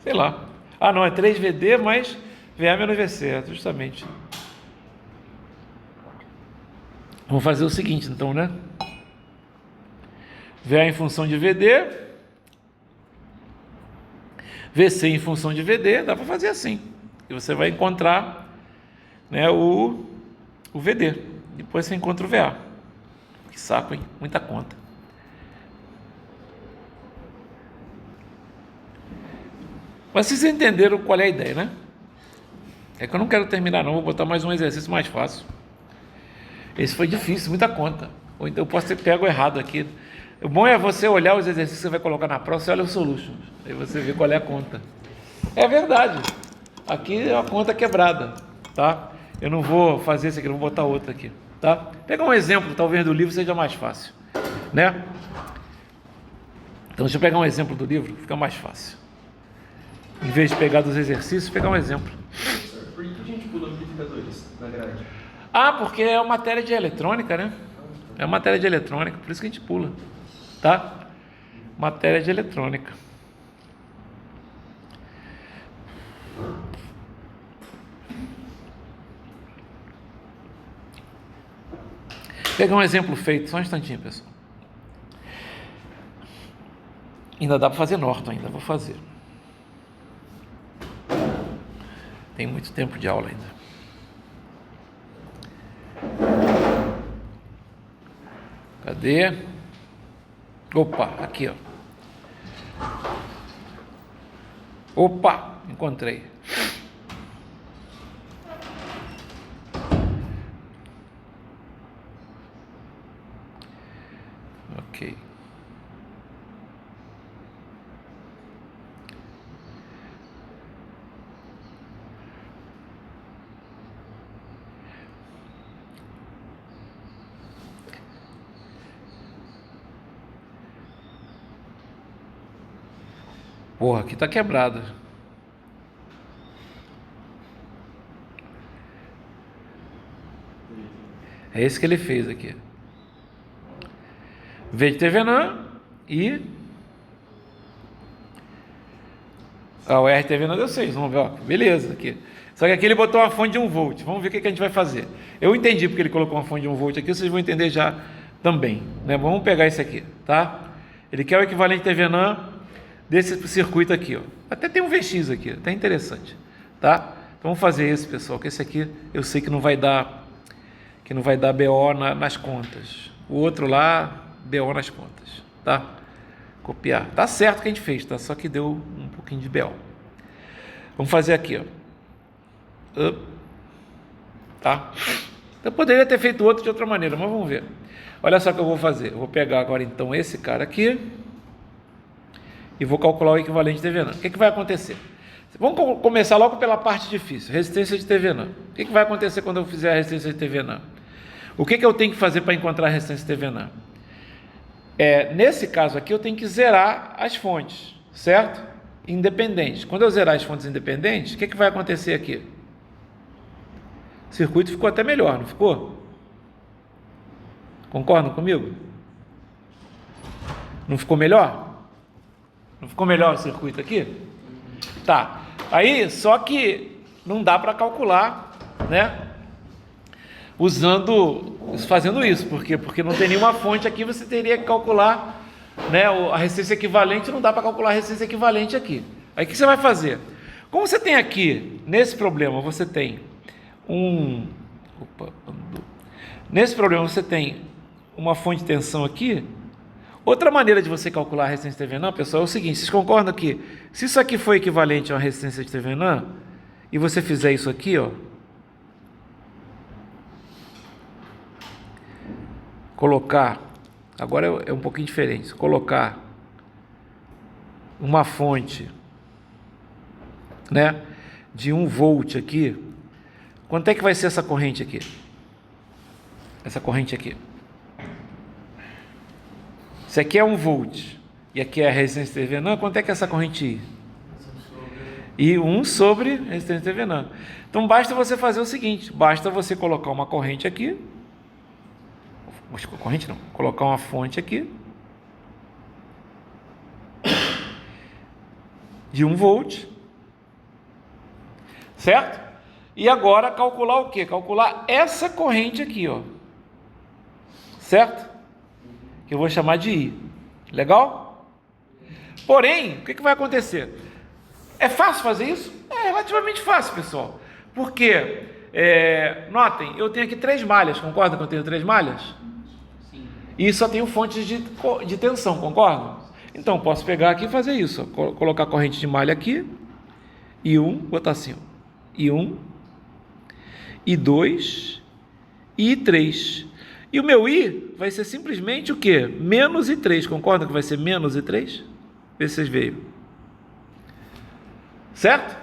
Sei lá. Ah, não, é 3VD mais VA menos VC, justamente. Vamos fazer o seguinte, então, né? VA em função de VD, VC em função de VD, dá para fazer assim. E você vai encontrar, né, o VD. Depois você encontra o VA. Que saco, hein? Muita conta. Mas vocês entenderam qual é a ideia, né? É que eu não quero terminar não, vou botar mais um exercício mais fácil. Esse foi difícil, muita conta. Ou então eu posso ter pego errado aqui. O bom é você olhar os exercícios que você vai colocar na prova, você olha o solutions. Aí você vê qual é a conta. É verdade. Aqui é uma conta quebrada, tá? Eu não vou fazer isso aqui, eu vou botar outra aqui, tá? Pega um exemplo, talvez do livro seja mais fácil, né? Então deixa eu pegar um exemplo do livro, fica mais fácil. Em vez de pegar dos exercícios, pegar um exemplo. Por que a gente pula amplificadores na grade? Ah, porque é uma matéria de eletrônica, né? É uma matéria de eletrônica, por isso que a gente pula, tá? Matéria de eletrônica. Vou pegar um exemplo feito, só um instantinho, pessoal. Ainda dá para fazer Norton, ainda vou fazer. Tem muito tempo de aula ainda. Cadê? Opa, aqui, ó. Opa, encontrei. Ok. Porra, aqui tá quebrado. É esse que ele fez aqui. V de Tevenan e... o R de Tevenan deu 6, vamos ver, ó. Beleza, aqui. Só que aqui ele botou uma fonte de 1 volt. Vamos ver o que a gente vai fazer. Eu entendi porque ele colocou uma fonte de 1 volt aqui, vocês vão entender já também, né? Vamos pegar esse aqui, tá? Ele quer o equivalente Tevenan desse circuito aqui, ó. Até tem um VX aqui, até interessante, tá? Então vamos fazer esse, pessoal, que esse aqui eu sei que não vai dar BO nas contas. O outro lá, BO nas contas, tá? Copiar. Tá certo que a gente fez, tá? Só que deu um pouquinho de BO. Vamos fazer aqui, ó. Tá? Eu poderia ter feito outro de outra maneira, mas vamos ver. Olha só o que eu vou fazer. Eu vou pegar agora então esse cara aqui e vou calcular o equivalente de Tevenan. O que vai acontecer? Vamos começar logo pela parte difícil, resistência de Tevenan. O que vai acontecer quando eu fizer a resistência de Tevenan? O que eu tenho que fazer para encontrar a resistência de Tevenan? Nesse caso aqui eu tenho que zerar as fontes, certo? Independentes. Quando eu zerar as fontes independentes, o que vai acontecer aqui? O circuito ficou até melhor, não ficou? Concordam comigo? Não ficou melhor? Não ficou melhor o circuito aqui? Tá. Aí, só que não dá para calcular, né? Fazendo isso. Por quê? Porque não tem nenhuma fonte aqui, você teria que calcular, né, a resistência equivalente, não dá para calcular a resistência equivalente aqui. Aí o que você vai fazer? Como você tem aqui, nesse problema, você tem nesse problema você tem uma fonte de tensão aqui. Outra maneira de você calcular a resistência de Tevenan, pessoal, é o seguinte: vocês concordam que se isso aqui for equivalente a uma resistência de Tevenan e você fizer isso aqui, ó, colocar, agora é um pouquinho diferente, colocar uma fonte, né, de 1 volt aqui, quanto é que vai ser essa corrente aqui? Essa corrente aqui. Se aqui é 1 volt e aqui é a resistência de Tevenan, quanto é que é essa corrente I? E 1 sobre a resistência de Tevenan. Então basta você fazer o seguinte, basta você colocar uma corrente aqui, corrente não, colocar uma fonte aqui de 1 volt, certo? E agora calcular o quê? Calcular essa corrente aqui, ó, certo? Que eu vou chamar de I. Legal? Porém, o que vai acontecer? É fácil fazer isso? É relativamente fácil, pessoal. Porque, notem, eu tenho aqui 3 malhas, concordam que eu tenho 3 malhas? Sim. E só tenho fontes de tensão, concordam? Então, posso pegar aqui e fazer isso, ó. Colocar a corrente de malha aqui, I1, botar assim, ó, I1, I2 e I3. E o meu I vai ser simplesmente o quê? Menos I3, concordam que vai ser menos I3? Vê se vocês veem. Certo?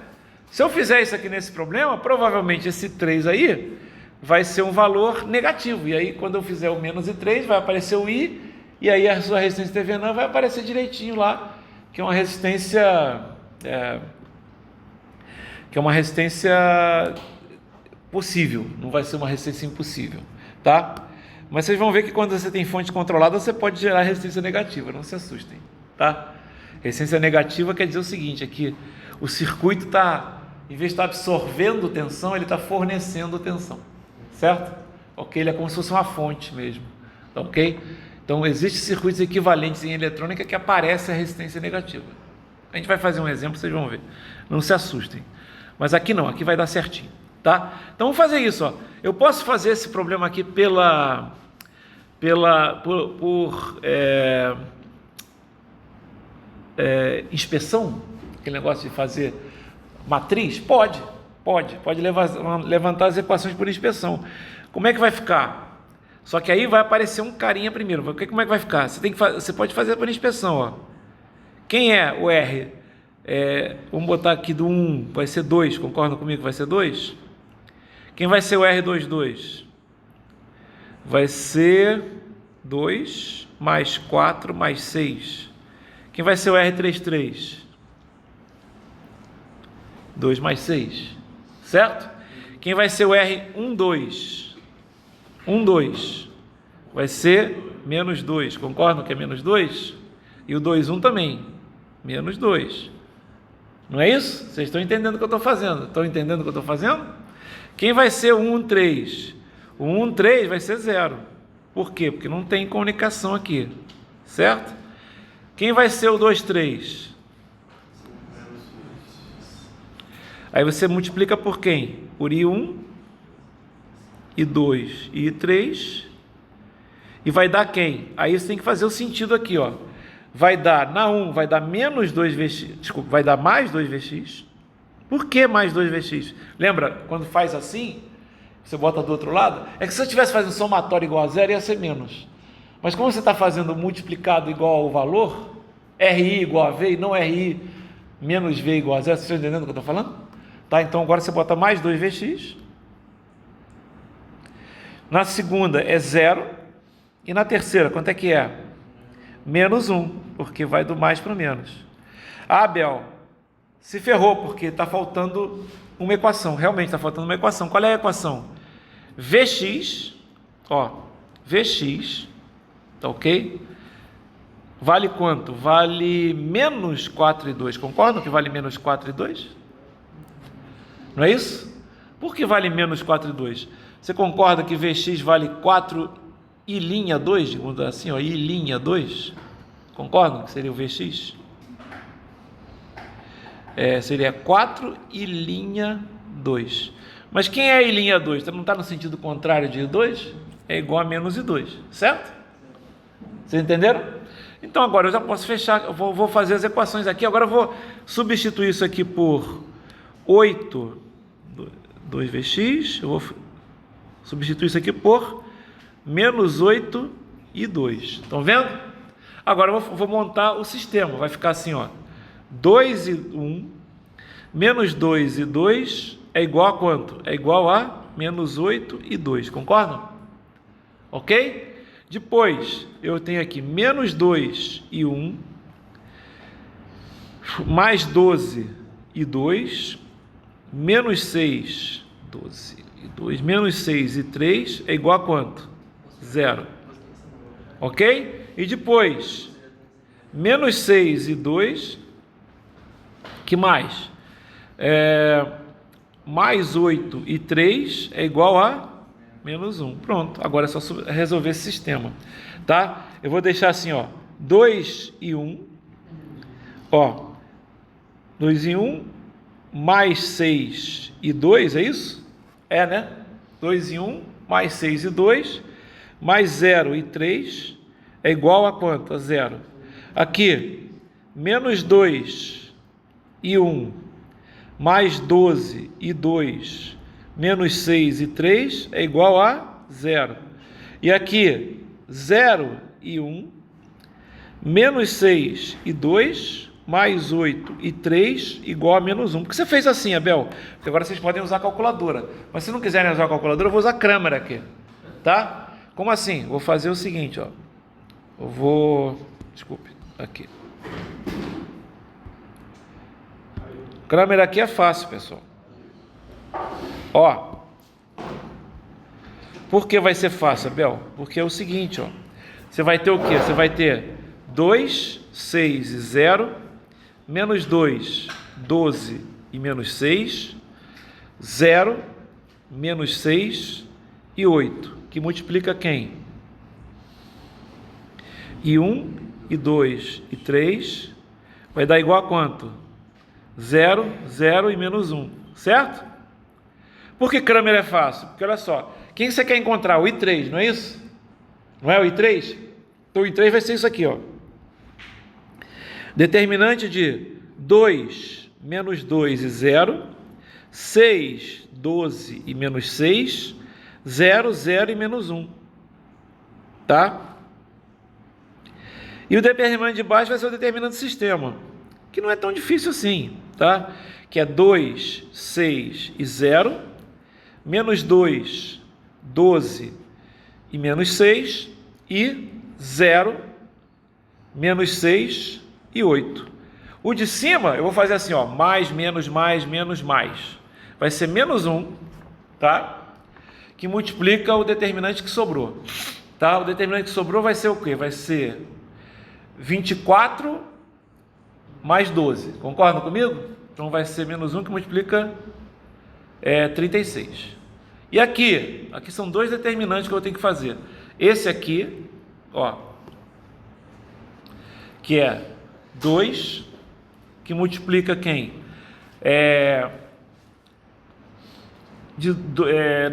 Se eu fizer isso aqui nesse problema, provavelmente esse 3 aí vai ser um valor negativo. E aí, quando eu fizer o menos I3, vai aparecer o I, e aí a sua resistência Tevenan vai aparecer direitinho lá, que é uma resistência... que é uma resistência possível, não vai ser uma resistência impossível, tá? Mas vocês vão ver que quando você tem fonte controlada, você pode gerar resistência negativa, não se assustem, tá? Resistência negativa quer dizer o seguinte, é que o circuito está, em vez de estar absorvendo tensão, ele está fornecendo tensão, certo? Ok? Ele é como se fosse uma fonte mesmo, tá ok? Então, existem circuitos equivalentes em eletrônica que aparece a resistência negativa. A gente vai fazer um exemplo, vocês vão ver. Não se assustem. Mas aqui não, aqui vai dar certinho, tá? Então, vamos fazer isso, ó. Eu posso fazer esse problema aqui pela por inspeção, aquele negócio de fazer matriz? Pode levantar as equações por inspeção. Como é que vai ficar? Só que aí vai aparecer um carinha primeiro. Como é que vai ficar? Você pode fazer por inspeção, ó. Quem é o R? Vamos botar aqui do 1, vai ser 2, concordam comigo que vai ser 2? Quem vai ser o R22? Vai ser 2 mais 4 mais 6. Quem vai ser o R33? 2 mais 6, certo? Quem vai ser o R12? 12 vai ser menos 2, concordam que é menos 2? E o 21 também, menos 2. Não é isso? Vocês estão entendendo o que eu estou fazendo? Estão entendendo o que eu estou fazendo? Quem vai ser o 13? O 13 vai ser 0. Por quê? Porque não tem comunicação aqui, certo? Quem vai ser o 23? Aí você multiplica por quem? Por I1, I2 e I3. E vai dar quem? Aí você tem que fazer o sentido aqui, ó. Vai dar, na 1, vai dar menos 2Vx, desculpa, vai dar mais 2Vx. Por que mais 2Vx? Lembra, quando faz assim, você bota do outro lado, é que se você estivesse fazendo somatório igual a zero, ia ser menos. Mas como você está fazendo multiplicado igual ao valor, RI igual a V e não RI menos V igual a zero, vocês estão entendendo o que eu estou falando? Tá, então agora você bota mais 2Vx. Na segunda é 0. E na terceira, quanto é que é? Menos 1, porque vai do mais para o menos. Abel se ferrou, porque está faltando uma equação. Realmente está faltando uma equação. Qual é a equação? Vx, Vx, tá ok? Vale quanto? Vale menos 4 e 2. Concordam que vale menos 4 e 2? Não é isso? Por que vale menos 4 e 2? Você concorda que Vx vale 4 e linha 2? Digamos assim, ó, I linha 2? Concordam que seria o Vx? Seria 4 e linha 2. Mas quem é I linha 2? Não está no sentido contrário de I2? É igual a menos I2, certo? Vocês entenderam? Então agora eu já posso fechar, eu vou fazer as equações aqui. Agora eu vou substituir isso aqui por 8, 2Vx, eu vou substituir isso aqui por menos 8 e 2. Estão vendo? Agora eu vou montar o sistema. Vai ficar assim, ó. 2 e 1, menos 2 e 2 é igual a quanto? É igual a menos 8 e 2. Concordam? Ok? Depois, eu tenho aqui menos 2 e 1, mais 12 e 2, menos 6, 12 e 2, menos 6 e 3 é igual a quanto? 0. Ok? E depois, menos 6 e 2, que mais? Mais 8 e 3 é igual a menos 1. Pronto, agora é só resolver esse sistema, tá? Eu vou deixar assim, ó, 2 e 1, ó, 2 e 1, mais 6 e 2, é isso? É, né? 2 e 1, mais 6 e 2, mais 0 e 3, é igual a quanto? A 0. Aqui, menos 2 e 1, mais 12 e 2, menos 6 e 3, é igual a 0. E aqui, 0 e 1, menos 6 e 2, mais 8 e 3, igual a menos 1. Por que você fez assim, Abel? Porque agora vocês podem usar a calculadora. Mas se não quiserem usar a calculadora, eu vou usar a Kramer aqui. Tá? Como assim? Vou fazer o seguinte, ó. Eu vou... Desculpe, aqui. Kramer aqui é fácil, pessoal. Ó. Por que vai ser fácil, Abel? Porque é o seguinte, ó. Você vai ter o quê? Você vai ter 2, 6 e 0, menos 2, 12 e menos 6, 0, menos 6 e 8, que multiplica quem? E 1, e 2, e 3, vai dar igual a quanto? 0, 0 e menos 1, certo? Por que Kramer é fácil? Porque olha só, quem você quer encontrar? O I3, não é isso? Não é o I3? Então o I3 vai ser isso aqui, ó. Determinante de 2 menos 2 e 0, 6, 12 e menos 6, 0, 0 e menos 1. Tá? E o determinante de baixo vai ser o determinante do sistema, que não é tão difícil assim, tá? Que é 2, 6 e 0, menos 2, 12 e menos 6, e 0, menos 6 e 8. O de cima, eu vou fazer assim, ó, mais, menos, mais. Vai ser menos 1, tá? Que multiplica o determinante que sobrou, tá? O determinante que sobrou vai ser o quê? Vai ser 24 mais 12. Concordam comigo? Então vai ser menos 1 que multiplica 36. E aqui são dois determinantes que eu tenho que fazer. Esse aqui, ó, que é 2, que multiplica quem?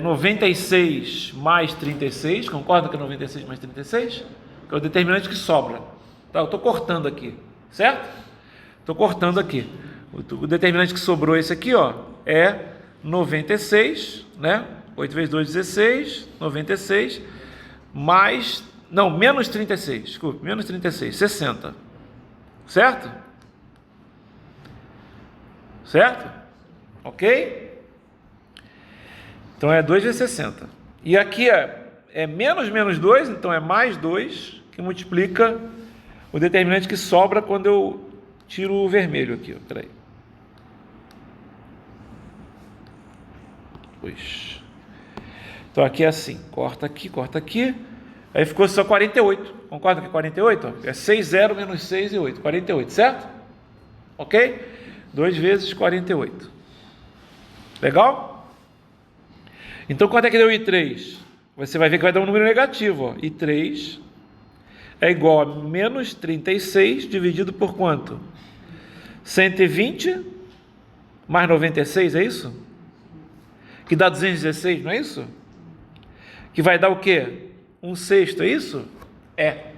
96 mais 36, concorda que é 96 mais 36? Que é o determinante que sobra. Tá, eu estou cortando aqui, certo? Estou cortando aqui. O determinante que sobrou esse aqui, ó, é 96, né? 8 vezes 2, 16, 96, mais, não, menos 36, desculpe, menos 36, 60. Certo? Certo? Ok? Então é 2 vezes 60. E aqui é menos 2, então é mais 2, que multiplica o determinante que sobra quando eu tiro o vermelho aqui. Peraí. 2. Então aqui é assim, corta aqui, aí ficou só 48. Concorda que é 48? Ó? É 6, 0, menos 6 e 8. 48, certo? Ok? 2 vezes 48. Legal? Então, quanto é que deu I3? Você vai ver que vai dar um número negativo. Ó. I3 é igual a menos 36 dividido por quanto? 120 mais 96, é isso? Que dá 216, não é isso? Que vai dar o quê? 1/6, é isso? É.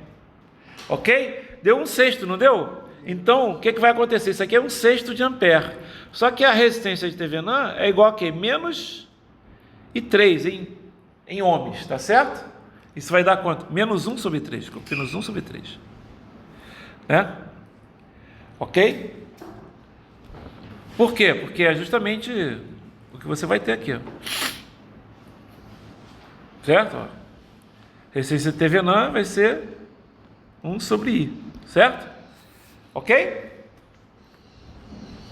Ok? Deu 1/6, não deu? Então, o que vai acontecer? Isso aqui é 1/6 de ampere. Só que a resistência de Thevenin é igual a quê? Menos I3 em ohms, tá certo? Isso vai dar quanto? Menos 1 sobre 3. Menos 1 sobre 3. Né? Ok? Por quê? Porque é justamente o que você vai ter aqui. Ó. Certo? Ó. Resistência de Thevenin vai ser 1 sobre I. Certo? Ok?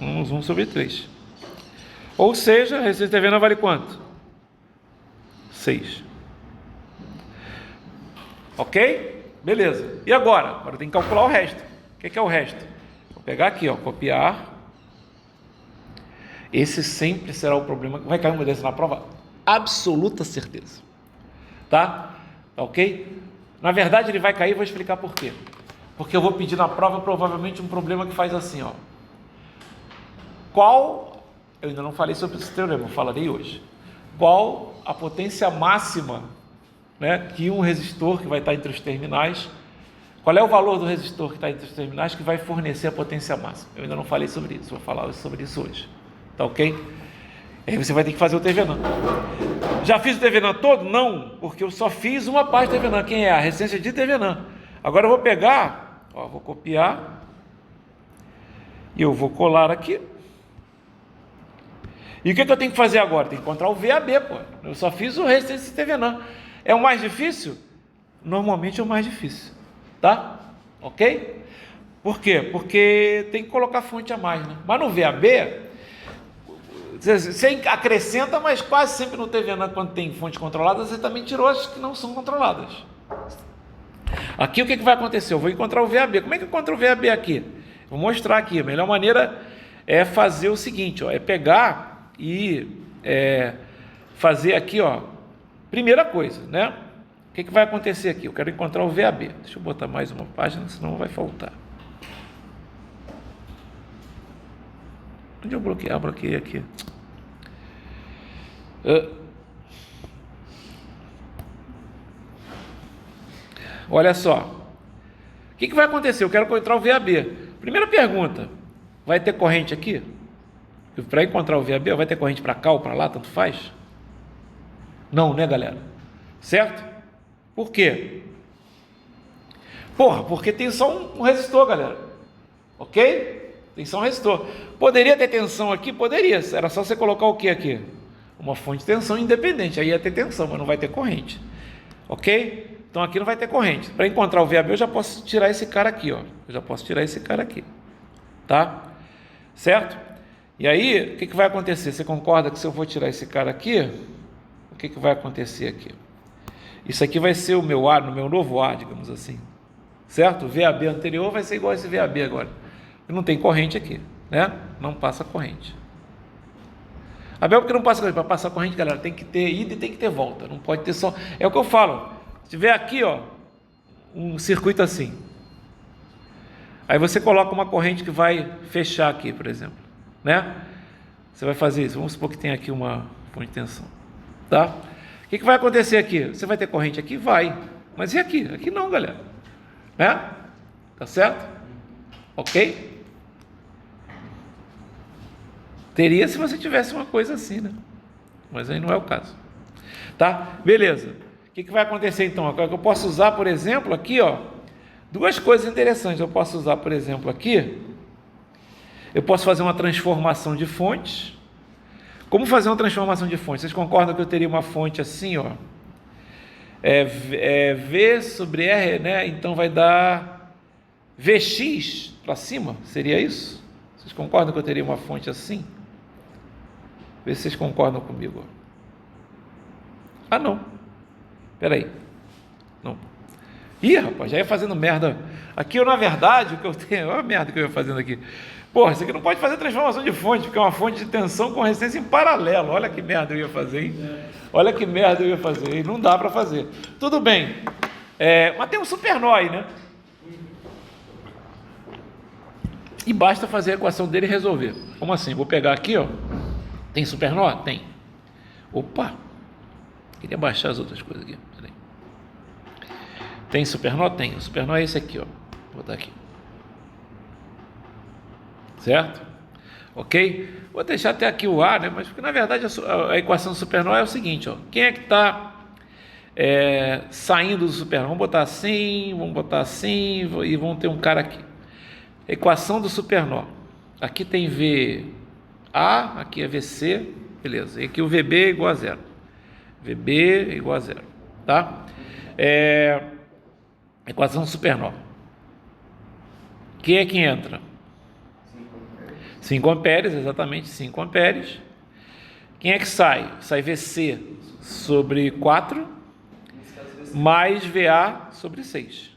1 sobre 3. Ou seja, a resistência de Thevenin vale quanto? 6. Ok? Beleza. E agora? Agora tem que calcular o resto. O que é o resto? Vou pegar aqui, ó, copiar. Esse sempre será o problema que vai cair uma dessa na prova. Absoluta certeza. Tá? Ok? Na verdade ele vai cair, vou explicar por quê. Porque eu vou pedir na prova provavelmente um problema que faz assim, ó. Qual, eu ainda não falei sobre esse teorema, eu falarei hoje. Qual a potência máxima, né, que um resistor que vai estar entre os terminais, qual é o valor do resistor que está entre os terminais que vai fornecer a potência máxima? Eu ainda não falei sobre isso, vou falar sobre isso hoje. Tá ok? Aí você vai ter que fazer o Thevenin. Já fiz o Thevenin todo? Não, porque eu só fiz uma parte do Thevenin. Quem é? A resistência de Thevenin. Agora eu vou pegar, ó, vou copiar e eu vou colar aqui. E o que eu tenho que fazer agora? Tem que encontrar o VAB, pô. Eu só fiz o resistência de Thevenin. É o mais difícil? Normalmente é o mais difícil, tá? Ok? Por quê? Porque tem que colocar fonte a mais, né? Mas no VAB, você acrescenta, mas quase sempre no Thevenin, quando tem fonte controlada, você também tirou as que não são controladas. Aqui o que vai acontecer? Eu vou encontrar o VAB. Como é que eu encontro o VAB aqui? Vou mostrar aqui. A melhor maneira é fazer o seguinte, ó, é pegar e fazer aqui, ó, primeira coisa, né? O que vai acontecer aqui? Eu quero encontrar o VAB. Deixa eu botar mais uma página, senão vai faltar. Onde eu bloqueei? Ah, bloqueei aqui. olha só. O que vai acontecer? Eu quero encontrar o VAB. Primeira pergunta, vai ter corrente aqui? Para encontrar o VAB, vai ter corrente para cá ou para lá, tanto faz? Não, né, galera? Certo? Por quê? Porra, porque tem só um resistor, galera. Ok? Tem só um resistor. Poderia ter tensão aqui? Poderia. Era só você colocar o que aqui? Uma fonte de tensão independente. Aí ia ter tensão, mas não vai ter corrente. Ok? Então aqui não vai ter corrente. Para encontrar o VAB eu já posso tirar esse cara aqui, ó. Eu já posso tirar esse cara aqui. Tá? Certo? E aí, o que vai acontecer? Você concorda que se eu for tirar esse cara aqui, o que vai acontecer aqui? Isso aqui vai ser o meu ar, no meu novo ar, digamos assim. Certo? O VAB anterior vai ser igual a esse VAB agora. Não tem corrente aqui, né? Não passa corrente. Abel, porque não passa corrente? Para passar corrente, galera, tem que ter ida e tem que ter volta. Não pode ter só... É o que eu falo. Se tiver aqui, ó, um circuito assim. Aí você coloca uma corrente que vai fechar aqui, por exemplo, né? Você vai fazer isso. Vamos supor que tem aqui uma fonte de tensão, tá? O que vai acontecer aqui? Você vai ter corrente aqui? Vai. Mas e aqui? Aqui não, galera. Né? Tá certo? Ok? Teria se você tivesse uma coisa assim, né? Mas aí não é o caso. Tá? Beleza. O que vai acontecer então? Eu posso usar, por exemplo, aqui, ó, duas coisas interessantes. Eu posso usar, por exemplo, aqui, eu posso fazer uma transformação de fontes. Como fazer uma transformação de fonte? Vocês concordam que eu teria uma fonte assim, ó? V sobre R, né? Então vai dar Vx para cima, seria isso? Vocês concordam que eu teria uma fonte assim? Vê se vocês concordam comigo. Ah, não. Espera aí. Não. Ih, rapaz, já ia fazendo merda. Aqui eu, na verdade, o que eu tenho... Olha a merda que eu ia fazendo aqui. Porra, isso aqui não pode fazer transformação de fonte, porque é uma fonte de tensão com resistência em paralelo. Olha que merda eu ia fazer, hein? Olha que merda eu ia fazer, hein? Não dá para fazer. Tudo bem. Mas tem um supernó aí, né? E basta fazer a equação dele e resolver. Como assim? Vou pegar aqui, ó. Tem supernó? Tem. Opa! Queria baixar as outras coisas aqui. Peraí. Tem supernó? Tem. O supernó é esse aqui, ó. Vou botar aqui. Certo? Ok? Vou deixar até aqui o ar, né? Mas porque na verdade a equação do supernó é o seguinte, ó. Quem é que está saindo do supernó? Vamos botar assim e vamos ter um cara aqui. Equação do supernó. Aqui tem VA, aqui é VC, beleza. E aqui o VB é igual a zero. VB é igual a zero, tá? Equação do supernó. Quem é que entra? 5 amperes, exatamente, 5 amperes. Quem é que sai? Sai VC sobre 4 mais VA sobre 6.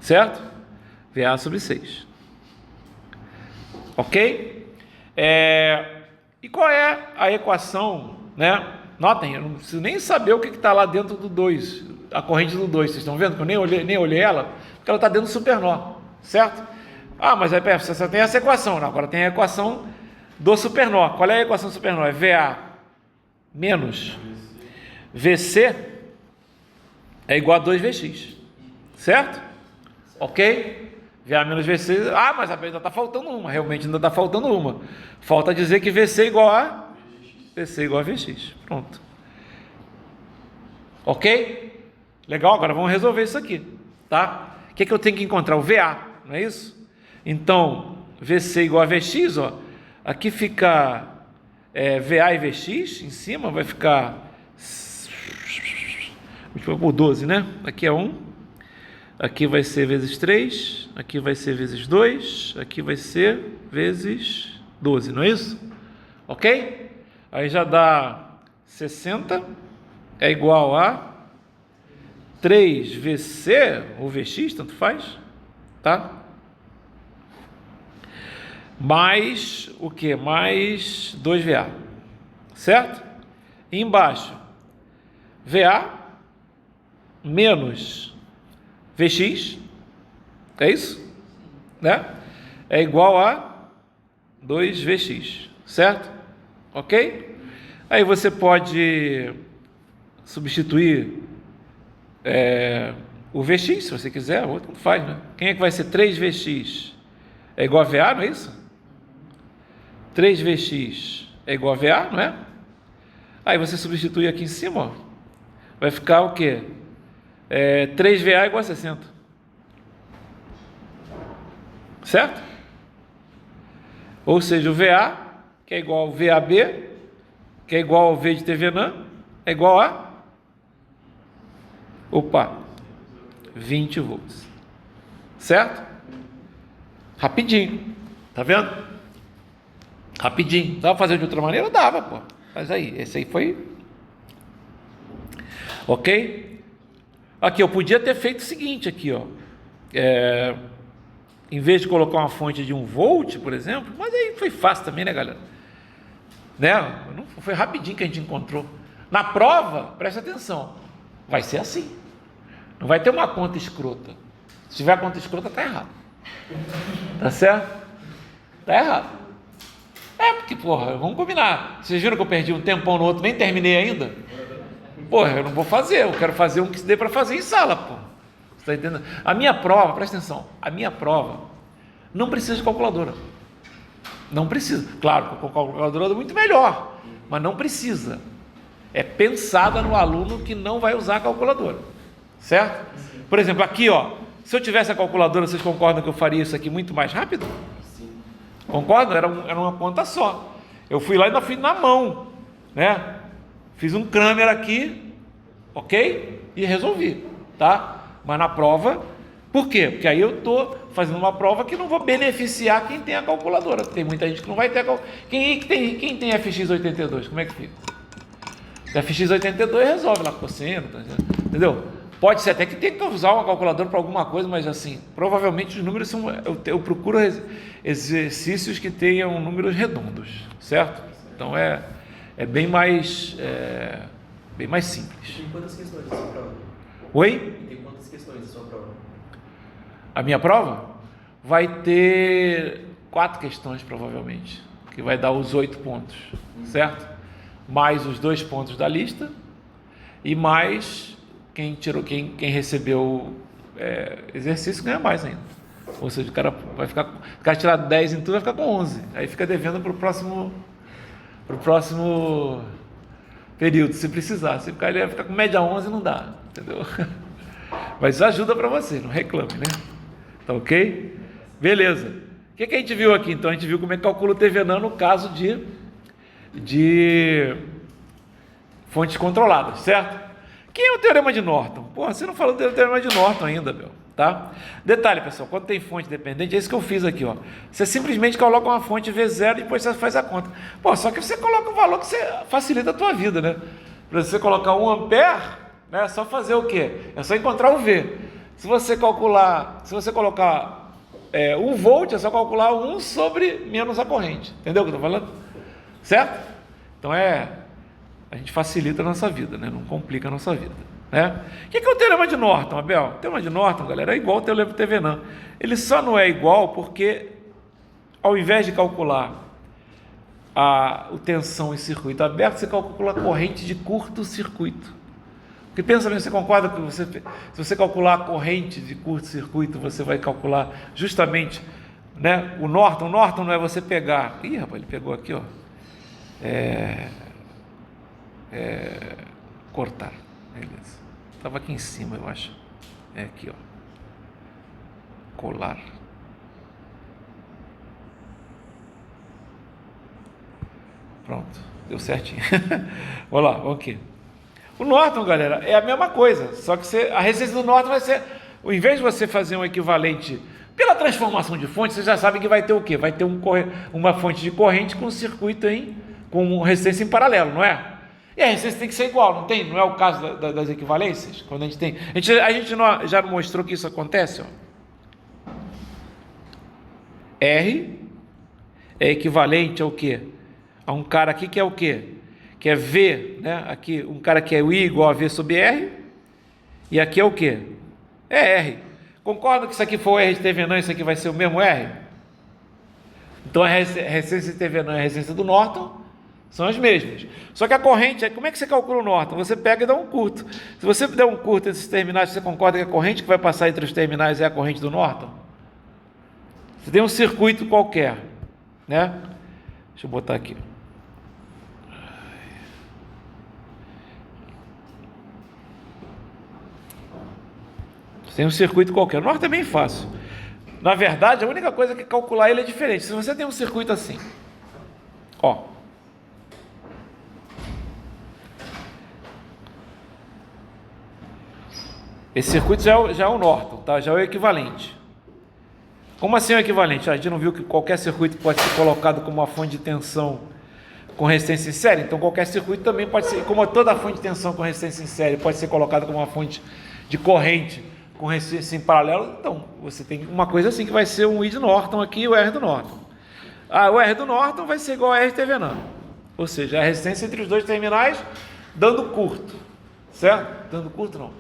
Certo? VA sobre 6. Ok? E qual é a equação, né? Notem, eu não preciso nem saber o que está lá dentro do 2, a corrente do 2. Vocês estão vendo que eu nem olhei ela, porque ela está dentro do supernó, certo? Ah, mas aí você só tem essa equação. Não, agora tem a equação do supernó. Qual é a equação do supernó? É VA menos VC é igual a 2Vx. Certo? Ok? VA menos VC. Ah, mas ainda está faltando uma. Realmente ainda está faltando uma. Falta dizer que VC é igual a Vx. Pronto. Ok? Legal, agora vamos resolver isso aqui. Tá? O que eu tenho que encontrar? O VA, não é isso? Então, VC igual a Vx, ó, aqui fica VA e Vx, em cima vai ficar por 12, né? Aqui é 1, aqui vai ser vezes 3, aqui vai ser vezes 2, aqui vai ser vezes 12, não é isso? Ok? Aí já dá 60, é igual a 3VC, ou Vx, tanto faz, tá? Mais o que? Mais 2VA, certo? E embaixo, VA menos Vx, é isso? Né? É igual a 2Vx, certo? Ok? Aí você pode substituir o Vx, se você quiser, o outro não faz, né? Quem é que vai ser 3Vx? É igual a VA, não é isso? 3Vx é igual a VA, não é? Aí você substitui aqui em cima, ó, vai ficar o quê? 3VA igual a 60. Certo? Ou seja, o VA, que é igual ao VAB, que é igual ao V de TVNAM, é igual a 20 volts. Certo? Rapidinho. Tá vendo? Rapidinho. Dava pra fazer de outra maneira? Dava, pô. Mas aí, esse aí foi... Ok? Aqui, eu podia ter feito o seguinte aqui, ó. Em vez de colocar uma fonte de 1 volt, por exemplo, mas aí foi fácil também, né, galera? Né? Não, foi rapidinho que a gente encontrou. Na prova, presta atenção, vai ser assim. Não vai ter uma conta escrota. Se tiver conta escrota, tá errado. Tá certo? Tá errado. Porque, porra, vamos combinar. Vocês viram que eu perdi um tempão no outro, nem terminei ainda? Porra, eu não vou fazer, eu quero fazer um que dê para fazer em sala, pô. Você tá entendendo? A minha prova, presta atenção, a minha prova não precisa de calculadora. Não precisa. Claro, com calculadora é muito melhor, mas não precisa. É pensada no aluno que não vai usar a calculadora. Certo? Por exemplo, aqui, ó, se eu tivesse a calculadora, vocês concordam que eu faria isso aqui muito mais rápido? Sim. Concordam? Era uma conta só. Eu fui lá e ainda fiz na mão, né? Fiz um Kramer aqui, ok? E resolvi, tá? Mas na prova, por quê? Porque aí eu estou fazendo uma prova que não vou beneficiar quem tem a calculadora. Tem muita gente que não vai ter a calculadora. Quem tem FX82, como é que fica? FX82 resolve lá cosseno, tá, entendeu? Pode ser até que tenha que usar uma calculadora para alguma coisa, mas assim, provavelmente os números são... Eu procuro exercícios que tenham números redondos, certo? Então é bem mais simples. Tem quantas questões a sua prova? Oi? Tem quantas questões a sua prova? A minha prova vai ter 4 questões, provavelmente, que vai dar os 8 pontos, certo? Mais os 2 pontos da lista e mais quem recebeu exercício ganha mais ainda. Ou seja, o cara vai ficar, o cara tirar 10 em tudo, vai ficar com 11. Aí fica devendo para o próximo período, se precisar. Se ele vai ficar com média 11, não dá, entendeu? Mas isso ajuda para você, não reclame, né? Tá ok? Beleza. O que a gente viu aqui? Então a gente viu como é que calcula o TVNAM no caso de fontes controladas, certo? Quem é o Teorema de Norton? Porra, você não falou do Teorema de Norton ainda, meu, tá? Detalhe, pessoal, quando tem fonte dependente, é isso que eu fiz aqui, ó. Você simplesmente coloca uma fonte V0 e depois você faz a conta. Pô, só que você coloca o valor que você facilita a tua vida, né? Para você colocar 1 ampere, né, é só fazer o quê? É só encontrar o V. Se você colocar 1 volt, é só calcular 1 sobre menos a corrente. Entendeu o que eu estou falando? Certo? Então a gente facilita a nossa vida, né? Não complica a nossa vida, né? O que é o Teorema de Norton, Abel? O Teorema de Norton, galera, é igual ao Teorema de TVNAM. Ele só não é igual porque, ao invés de calcular o tensão em circuito aberto, você calcula a corrente de curto-circuito. Porque pensa bem, você concorda que se você calcular a corrente de curto-circuito, você vai calcular justamente, né, o Norton. O Norton não é você pegar... Ih, rapaz, ele pegou aqui, ó. Cortar. Beleza. Estava aqui em cima, eu acho. É aqui, ó. Colar. Pronto, deu certinho. Vamos lá, vamos aqui. O Norton, galera, é a mesma coisa, só que a resistência do Norton vai ser, ao invés de você fazer um equivalente pela transformação de fonte, você já sabe que vai ter o quê? Vai ter uma fonte de corrente com um circuito com resistência em paralelo, não é? E a resistência tem que ser igual, não tem? Não é o caso das equivalências? Quando a gente tem... A gente já mostrou que isso acontece, ó. R é equivalente ao quê? A um cara aqui que é o quê? Que é V, né? Aqui, um cara que é I igual a V sobre R, e aqui é o quê? É R. Concorda que isso aqui for o R de TVNAM, isso aqui vai ser o mesmo R? Então a resistência de TVNAM é a resistência do Norton, São as mesmas. Só que a corrente, como é que você calcula o Norton? Você pega e dá um curto. Se você der um curto entre esses terminais, você concorda que a corrente que vai passar entre os terminais é a corrente do Norton? Você tem um circuito qualquer, né? Deixa eu botar aqui. Você tem um circuito qualquer. O Norton é bem fácil. Na verdade, a única coisa que calcular ele é diferente. Se você tem um circuito assim, ó. Esse circuito já é o Norton, tá? Já é o equivalente. Como assim é o equivalente? A gente não viu que qualquer circuito pode ser colocado como uma fonte de tensão com resistência em série? Então qualquer circuito também pode ser, como toda fonte de tensão com resistência em série pode ser colocada como uma fonte de corrente com resistência em paralelo, então você tem uma coisa assim que vai ser um I de Norton aqui e o R do Norton. O R do Norton vai ser igual a R de Thevenin, ou seja, a resistência entre os dois terminais dando curto, certo? Dando curto não,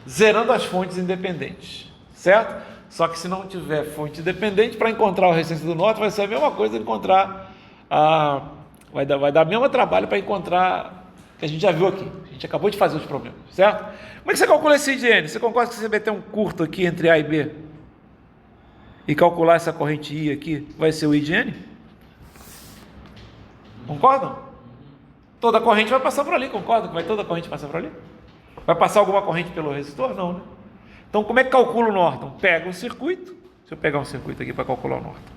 zerando as fontes independentes, certo? Só que se não tiver fonte independente, para encontrar a resistência do Norton vai ser a mesma coisa de encontrar vai dar o mesmo trabalho para encontrar que a gente já viu aqui. A gente acabou de fazer os problemas, certo? Como é que você calcula esse I de N? Você concorda que se você meter um curto aqui entre A e B e calcular essa corrente I aqui, vai ser o I de N? Concordam? Toda a corrente vai passar por ali, concordam que vai toda a corrente passar por ali? Vai passar alguma corrente pelo resistor? Não, né? Então, como é que calcula o Norton? Pega um circuito. Deixa eu pegar um circuito aqui para calcular o Norton.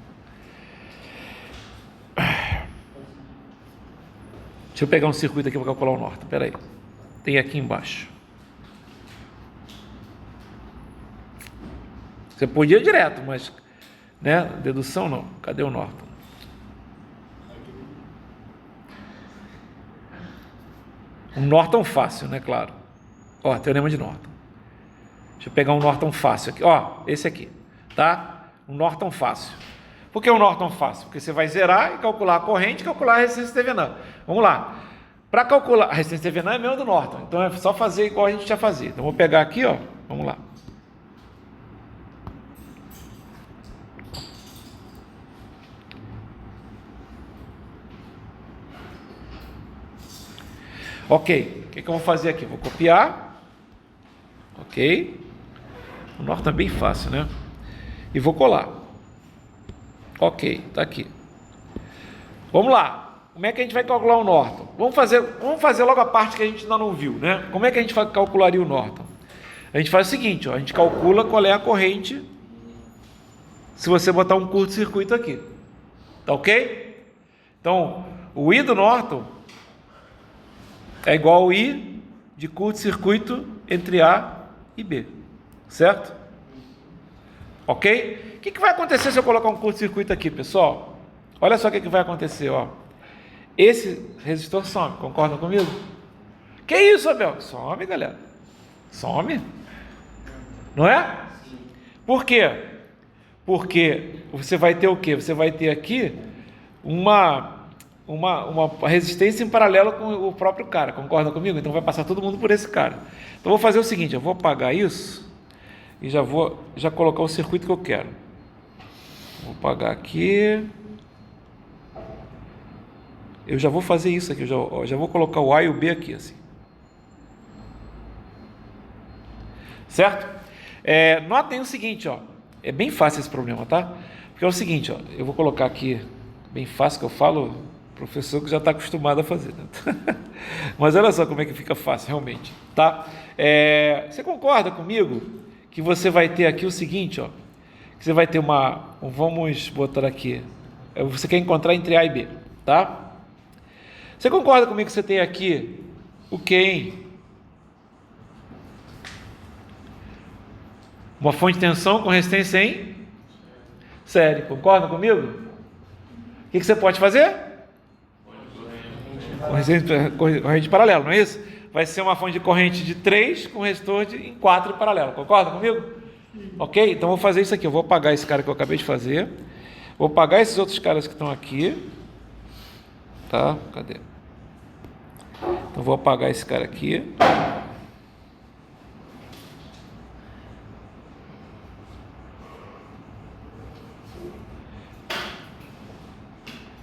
Deixa eu pegar um circuito aqui para calcular o Norton. Espera aí. Tem aqui embaixo. Você podia ir direto, mas, né? Dedução não. Cadê o Norton? Um Norton fácil, né? Claro. Ó, teorema de Norton. Deixa eu pegar um Norton fácil aqui. Ó, esse aqui, tá? Um Norton fácil. Por que um Norton fácil? Porque você vai zerar e calcular a corrente e calcular a resistência Thevenin. Vamos lá. Para calcular a resistência Thevenin é mesmo do Norton. Então é só fazer igual a gente já fazia. Então vou pegar aqui, ó. Vamos lá. Ok. O que eu vou fazer aqui? Vou copiar. Ok. O Norton é bem fácil, né? E vou colar. Ok, tá aqui. Vamos lá. Como é que a gente vai calcular o Norton? Vamos fazer logo a parte que a gente ainda não viu, né? Como é que a gente calcularia o Norton? A gente faz o seguinte, ó, a gente calcula qual é a corrente se você botar um curto-circuito aqui. Tá ok? Então, o I do Norton é igual ao I de curto-circuito entre A e B. Certo? Ok? O que vai acontecer se eu colocar um curto-circuito aqui, pessoal? Olha só o que vai acontecer, ó. Esse resistor some, concordam comigo? Que isso, Abel? Some, galera. Some. Não é? Por quê? Porque você vai ter o quê? Você vai ter aqui uma resistência em paralelo com o próprio cara, concordam comigo? Então vai passar todo mundo por esse cara. Então vou fazer o seguinte, eu vou apagar isso e já colocar o circuito que eu quero. Vou apagar aqui. Eu já vou fazer isso aqui, eu já vou colocar o A e o B aqui, assim. Certo? Notem o seguinte, ó. É bem fácil esse problema, tá? Porque é o seguinte, ó. Eu vou colocar aqui, bem fácil que eu falo, professor que já está acostumado a fazer, né? Mas olha só como é que fica fácil, realmente, tá? Você concorda comigo que você vai ter aqui o seguinte, ó. Que você vai ter vamos botar aqui. Você quer encontrar entre A e B, tá? Você concorda comigo que você tem aqui o quê, hein? Uma fonte de tensão com resistência em série. Concorda comigo? O que você pode fazer? Corrente paralela, não é isso? Vai ser uma fonte de corrente de 3 com resistor em 4 em paralelo. Concorda comigo? Ok? Então vou fazer isso aqui. Eu vou apagar esse cara que eu acabei de fazer. Vou apagar esses outros caras que estão aqui. Tá? Cadê? Então vou apagar esse cara aqui.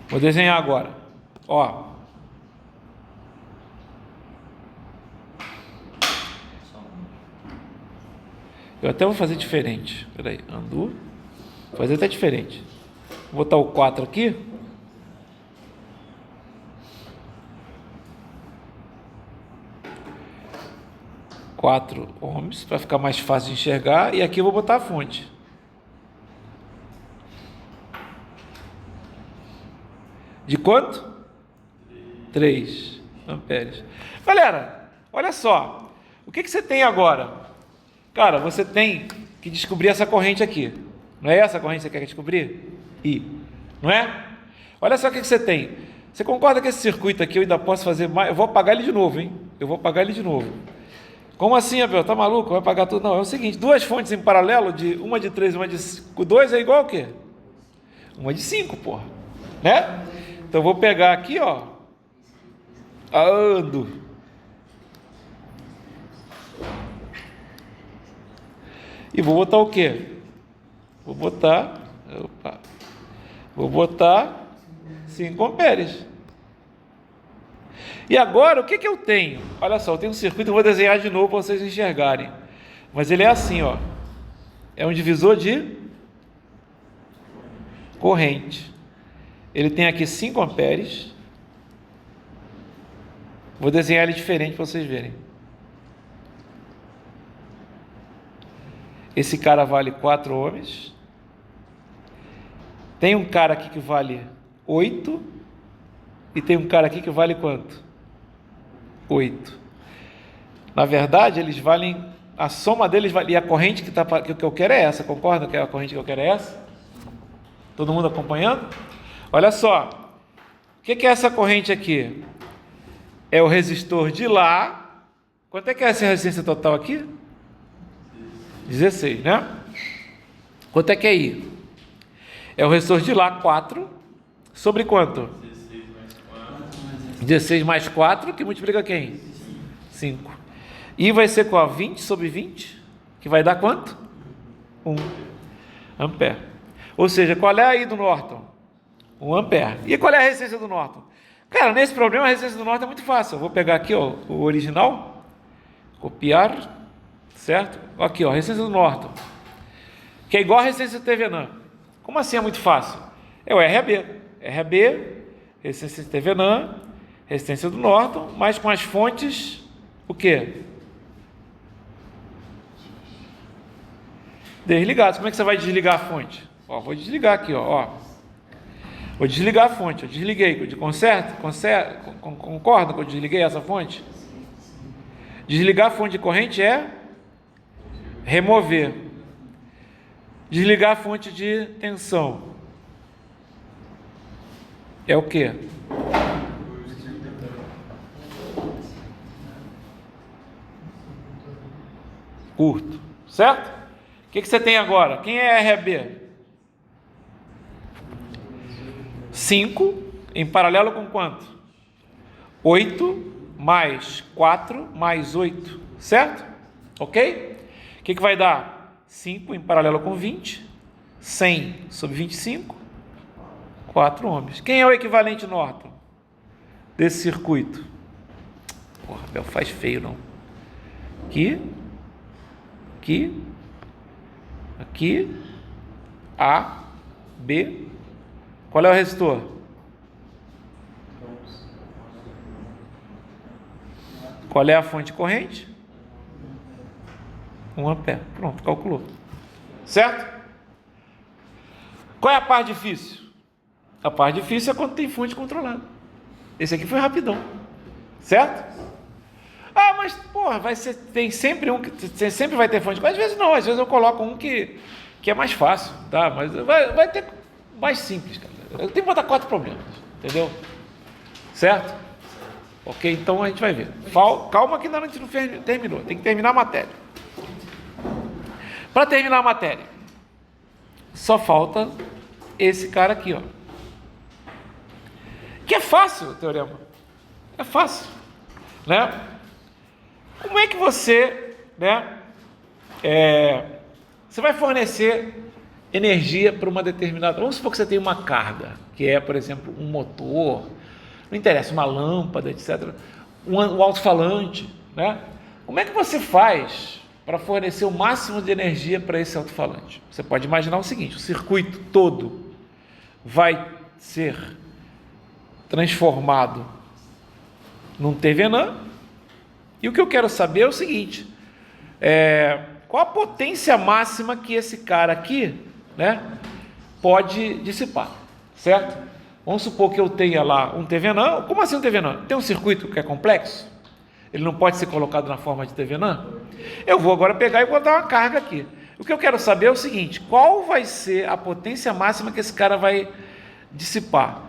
Vou desenhar agora. Ó. Eu até vou fazer diferente. Espera aí, Andu. Vou fazer até diferente. Vou botar o 4 aqui. Quatro ohms, para ficar mais fácil de enxergar. E aqui eu vou botar a fonte. De quanto? 3 amperes. Galera, olha só. O que você tem agora? Cara, você tem que descobrir essa corrente aqui. Não é essa corrente que você quer descobrir? I. Não é? Olha só o que você tem. Você concorda que esse circuito aqui eu ainda posso fazer mais? Eu vou apagar ele de novo, hein? Eu vou apagar ele de novo. Como assim, Abel? Tá maluco? Vai apagar tudo? Não, é o seguinte. Duas fontes em paralelo, uma de 3 e uma de 5, 2 é igual ao quê? Uma de 5, porra. Né? Então eu vou pegar aqui, ó. Ando. E vou botar o quê? Vou botar 5 amperes. E agora, o que eu tenho? Olha só, eu tenho um circuito, eu vou desenhar de novo para vocês enxergarem. Mas ele é assim, ó. É um divisor de corrente. Ele tem aqui 5 amperes. Vou desenhar ele diferente para vocês verem. Esse cara vale 4 ohms. Tem um cara aqui que vale 8. E tem um cara aqui que vale quanto? 8. Na verdade, eles valem... A soma deles vale... E a corrente que eu quero é essa. Concorda que a corrente que eu quero é essa? Todo mundo acompanhando? Olha só. O que é essa corrente aqui? É o resistor de lá. Quanto é que é essa resistência total aqui? 16, né? Quanto é que é aí? É o resistor de lá, 4, sobre quanto? 16 mais 4, que multiplica quem? 5. E vai ser qual? 20 sobre 20, que vai dar quanto? 1 ampere. Ou seja, qual é aí do Norton? 1 ampere. E qual é a resistência do Norton? Cara, nesse problema a resistência do Norton é muito fácil. Eu vou pegar aqui, ó, o original, copiar, certo? Aqui, ó, a resistência do Norton, que é igual a resistência do Thevenin. Como assim é muito fácil? É o RAB. RAB, resistência do Thevenin, resistência do Norton, mas com as fontes, o quê? Desligados. Como é que você vai desligar a fonte? Ó, vou desligar aqui, ó. Vou desligar a fonte. Eu desliguei. Concorda que eu desliguei essa fonte? Desligar a fonte de corrente é remover. Desligar a fonte de tensão é o quê? Curto, certo? O que você tem agora? Quem é RAB? 5 em paralelo com quanto? 8 mais 4 mais 8, certo? Ok? O que vai dar? 5 em paralelo com 20, 100 sobre 25, 4 ohms. Quem é o equivalente Norton desse circuito? Porra, Bel, faz feio não. Aqui, A, B. Qual é o resistor? Qual é a fonte de corrente? 1 ampere. Pronto, calculou. Certo? Qual é a parte difícil? A parte difícil é quando tem fonte controlada. Esse aqui foi rapidão. Certo? Ah, mas, porra, tem sempre um que você sempre vai ter fonte controlada. Às vezes não, às vezes eu coloco um que é mais fácil, tá? Mas vai ter mais simples, cara. Eu tenho que botar 4 problemas, entendeu? Certo? Ok, então a gente vai ver. Calma que ainda a gente não terminou. Tem que terminar a matéria. Para terminar a matéria, só falta esse cara aqui, ó. Que é fácil o teorema. É fácil, né? Como é que você, né? Você vai fornecer energia para uma determinada... Vamos supor que você tem uma carga, que é, por exemplo, um motor, não interessa, uma lâmpada, etc. Um alto-falante, né? Como é que você faz para fornecer o máximo de energia para esse alto-falante. Você pode imaginar o seguinte: o circuito todo vai ser transformado num TVNAN, e o que eu quero saber é o seguinte: qual a potência máxima que esse cara aqui, né, pode dissipar, certo? Vamos supor que eu tenha lá um TVNAN. Como assim um TVNAN? Tem um circuito que é complexo? Ele não pode ser colocado na forma de TVNAN? Eu vou agora pegar e botar uma carga aqui. O que eu quero saber é o seguinte: qual vai ser a potência máxima que esse cara vai dissipar?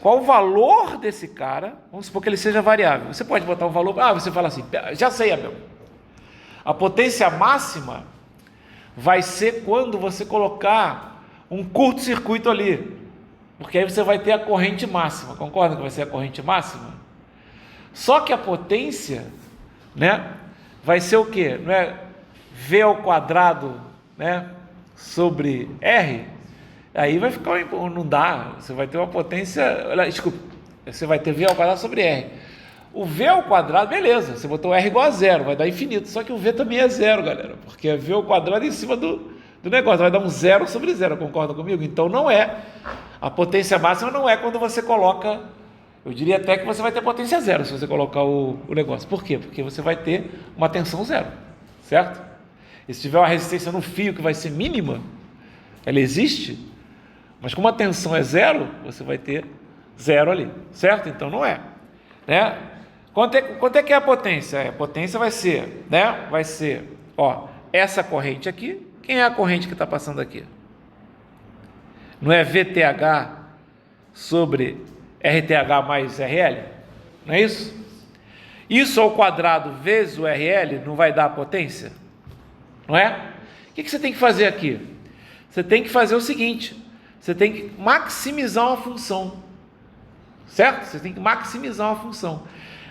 Qual o valor desse cara? Vamos supor que ele seja variável. Você pode botar um valor. Você fala assim: já sei, Abel. A potência máxima vai ser quando você colocar um curto-circuito ali, porque aí você vai ter a corrente máxima. Concorda que vai ser a corrente máxima? Só que a potência, né, vai ser o quê? Não é V ao quadrado, né, sobre R? Aí vai ficar, não dá, você vai ter uma potência, desculpa, você vai ter V ao quadrado sobre R. O V ao quadrado, beleza, você botou R igual a zero, vai dar infinito, só que o V também é zero, galera, porque é V ao quadrado em cima do negócio, vai dar um zero sobre zero, concorda comigo? Então não é, a potência máxima não é quando você coloca, eu diria até que você vai ter potência zero se você colocar o negócio. Por quê? Porque você vai ter uma tensão zero, certo? E se tiver uma resistência no fio que vai ser mínima, ela existe, mas como a tensão é zero, você vai ter zero ali, certo? Então não é, né? Quanto é que é a potência? A potência vai ser, né? Vai ser, essa corrente aqui. Quem é a corrente que está passando aqui? Não é VTH sobre RTH mais RL? Não é isso? Isso ao quadrado vezes o RL não vai dar a potência? Não é? O que você tem que fazer aqui? Você tem que fazer o seguinte: você tem que maximizar uma função, certo? Você tem que maximizar uma função.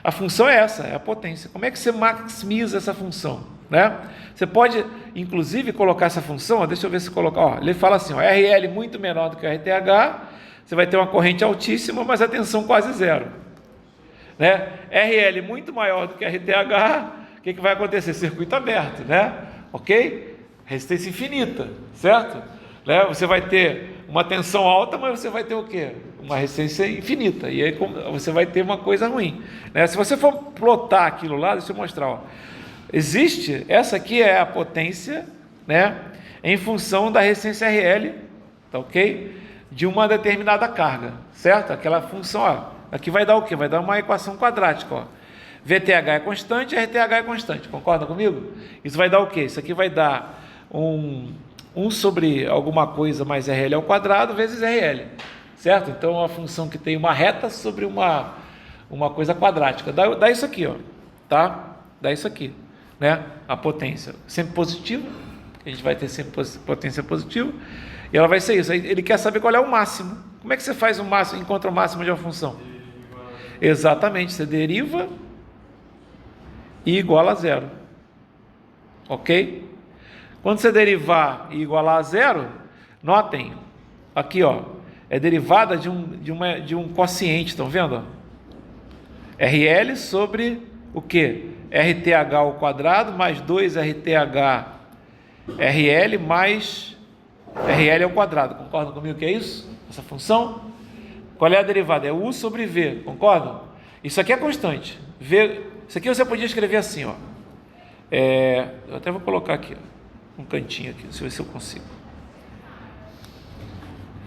A função é essa, é a potência. Como é que você maximiza essa função, né? Você pode, inclusive, colocar essa função, deixa eu ver se colocar, ele fala assim, RL muito menor do que RTH, você vai ter uma corrente altíssima, mas a tensão quase zero, né? RL muito maior do que RTH, o que vai acontecer? Circuito aberto, né? Ok? Resistência infinita, certo? Né? Você vai ter uma tensão alta, mas você vai ter o quê? Uma resistência infinita, e aí você vai ter uma coisa ruim, né? Se você for plotar aquilo lá, deixa eu mostrar, existe, essa aqui é a potência, né, em função da resistência RL, tá ok? De uma determinada carga, certo? Aquela função, aqui vai dar o quê? Vai dar uma equação quadrática, VTH é constante, RTH é constante, concorda comigo? Isso vai dar o quê? Isso aqui vai dar um sobre alguma coisa mais RL ao quadrado vezes RL, certo? Então, uma função que tem uma reta sobre uma coisa quadrática, dá isso aqui, tá? Dá isso aqui, né? A potência sempre positiva, a gente vai ter sempre potência positiva, e ela vai ser isso. Ele quer saber qual é o máximo. Como é que você faz o máximo, encontra o máximo de uma função? Exatamente, você deriva e iguala a zero, ok? Quando você derivar e igualar a zero, notem, aqui é derivada de um quociente, estão vendo? RL sobre o que? RTH ao quadrado mais 2RTH RL mais RL ao quadrado. Concordam comigo que é isso? Essa função? Qual é a derivada? É U sobre V, concordam? Isso aqui é constante. V, isso aqui você podia escrever assim, eu até vou colocar aqui, um cantinho aqui, deixa eu ver se eu consigo.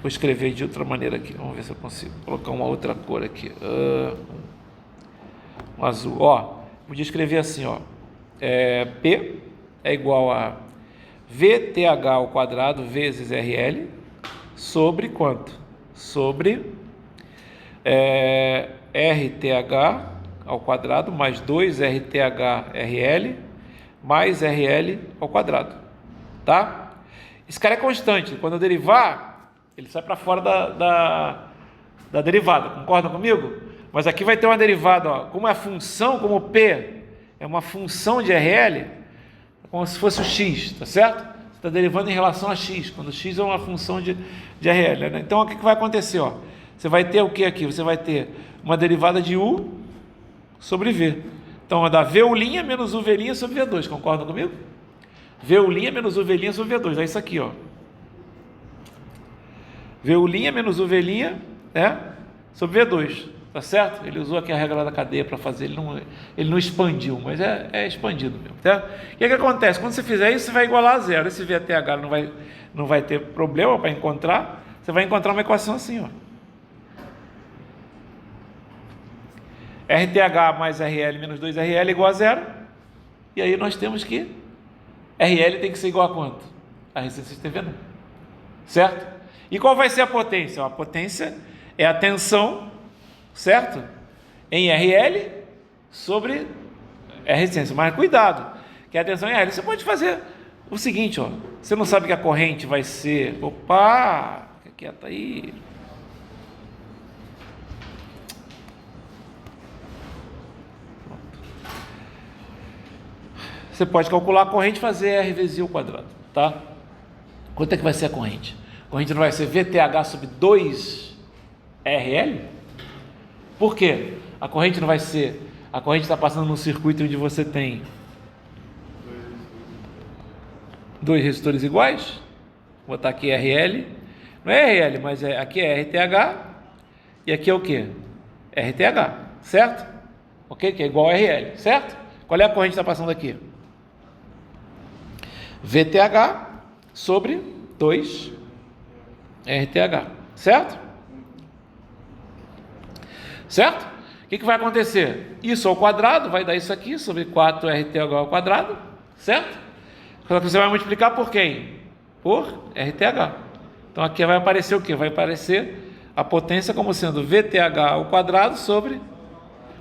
Vou escrever de outra maneira aqui, vamos ver se eu consigo colocar uma outra cor aqui, um azul, podia escrever assim, P é igual a VTH ao quadrado vezes RL sobre quanto? Sobre RTH ao quadrado mais 2RTH RL mais RL ao quadrado, tá? Esse cara é constante, quando eu derivar, ele sai para fora da derivada, concordam comigo? Mas aqui vai ter uma derivada, como é função, como P é uma função de RL, como se fosse o X, tá certo? Você está derivando em relação a X, quando X é uma função de RL, né? Então, o que vai acontecer? Você vai ter o que aqui? Você vai ter uma derivada de U sobre V, Então, dá VU' menos UV' sobre V2, concordam comigo? VU' menos UV' sobre V2, é isso aqui, ó. VU' menos UV' sobre V2, tá certo? Ele usou aqui a regra da cadeia para fazer, ele não expandiu, mas é expandido mesmo, tá? O que acontece? Quando você fizer isso, você vai igualar a zero. Esse VTH não vai ter problema para encontrar, você vai encontrar uma equação assim, ó. RTH mais RL menos 2RL igual a zero. E aí nós temos que RL tem que ser igual a quanto? A resistência de TV não. Certo? E qual vai ser a potência? A potência é a tensão, certo? Em RL sobre a resistência. Mas cuidado, que a tensão em RL. Você pode fazer o seguinte, ó. Você não sabe que a corrente vai ser... Opa! Fica quieto aí. Você pode calcular a corrente e fazer R vezes I ao quadrado, tá? Quanto é que vai ser a corrente? A corrente não vai ser VTH sobre 2RL? Por quê? A corrente não vai ser... A corrente está passando num circuito onde você tem dois resistores iguais. Vou botar aqui RL. Não é RL, mas aqui é RTH. E aqui é o quê? RTH, certo? Ok? Que é igual a RL, certo? Qual é a corrente que está passando aqui? VTH sobre 2 RTH, certo? Certo? O que vai acontecer? Isso ao quadrado vai dar isso aqui sobre 4 RTH ao quadrado, certo? Só que você vai multiplicar por quem? Por RTH. Então aqui vai aparecer o quê? Vai aparecer a potência como sendo VTH ao quadrado sobre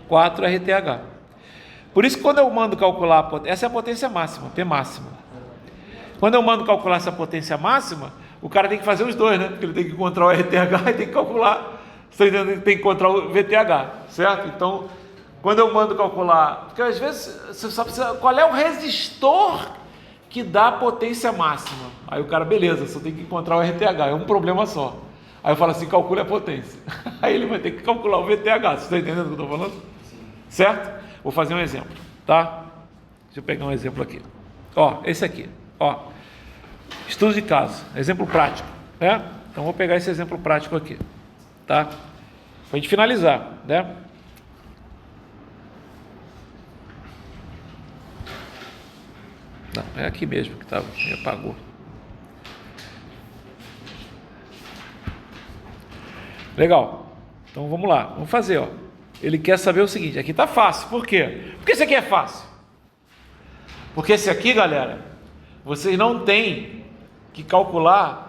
4 RTH. Por isso que quando eu mando calcular a potência, essa é a potência máxima, P máxima. Quando eu mando calcular essa potência máxima, o cara tem que fazer os dois, né? Porque ele tem que encontrar o RTH e tem que calcular, você tem que encontrar o VTH, certo? Então, quando eu mando calcular, porque às vezes você só precisa, qual é o resistor que dá a potência máxima? Aí o cara, beleza, só tem que encontrar o RTH, é um problema só. Aí eu falo assim, calcule a potência. Aí ele vai ter que calcular o VTH, você está entendendo o que eu estou falando? Certo? Vou fazer um exemplo, tá? Deixa eu pegar um exemplo aqui. Ó, esse aqui, ó. Estudo de caso, exemplo prático, né? Então vou pegar esse exemplo prático aqui, tá? Pra gente finalizar, né? Não, é aqui mesmo que estava, me apagou. Legal. Então vamos lá, vamos fazer, ó. Ele quer saber o seguinte, aqui tá fácil, por quê? Porque esse aqui é fácil. Porque esse aqui, galera, vocês não têm que calcular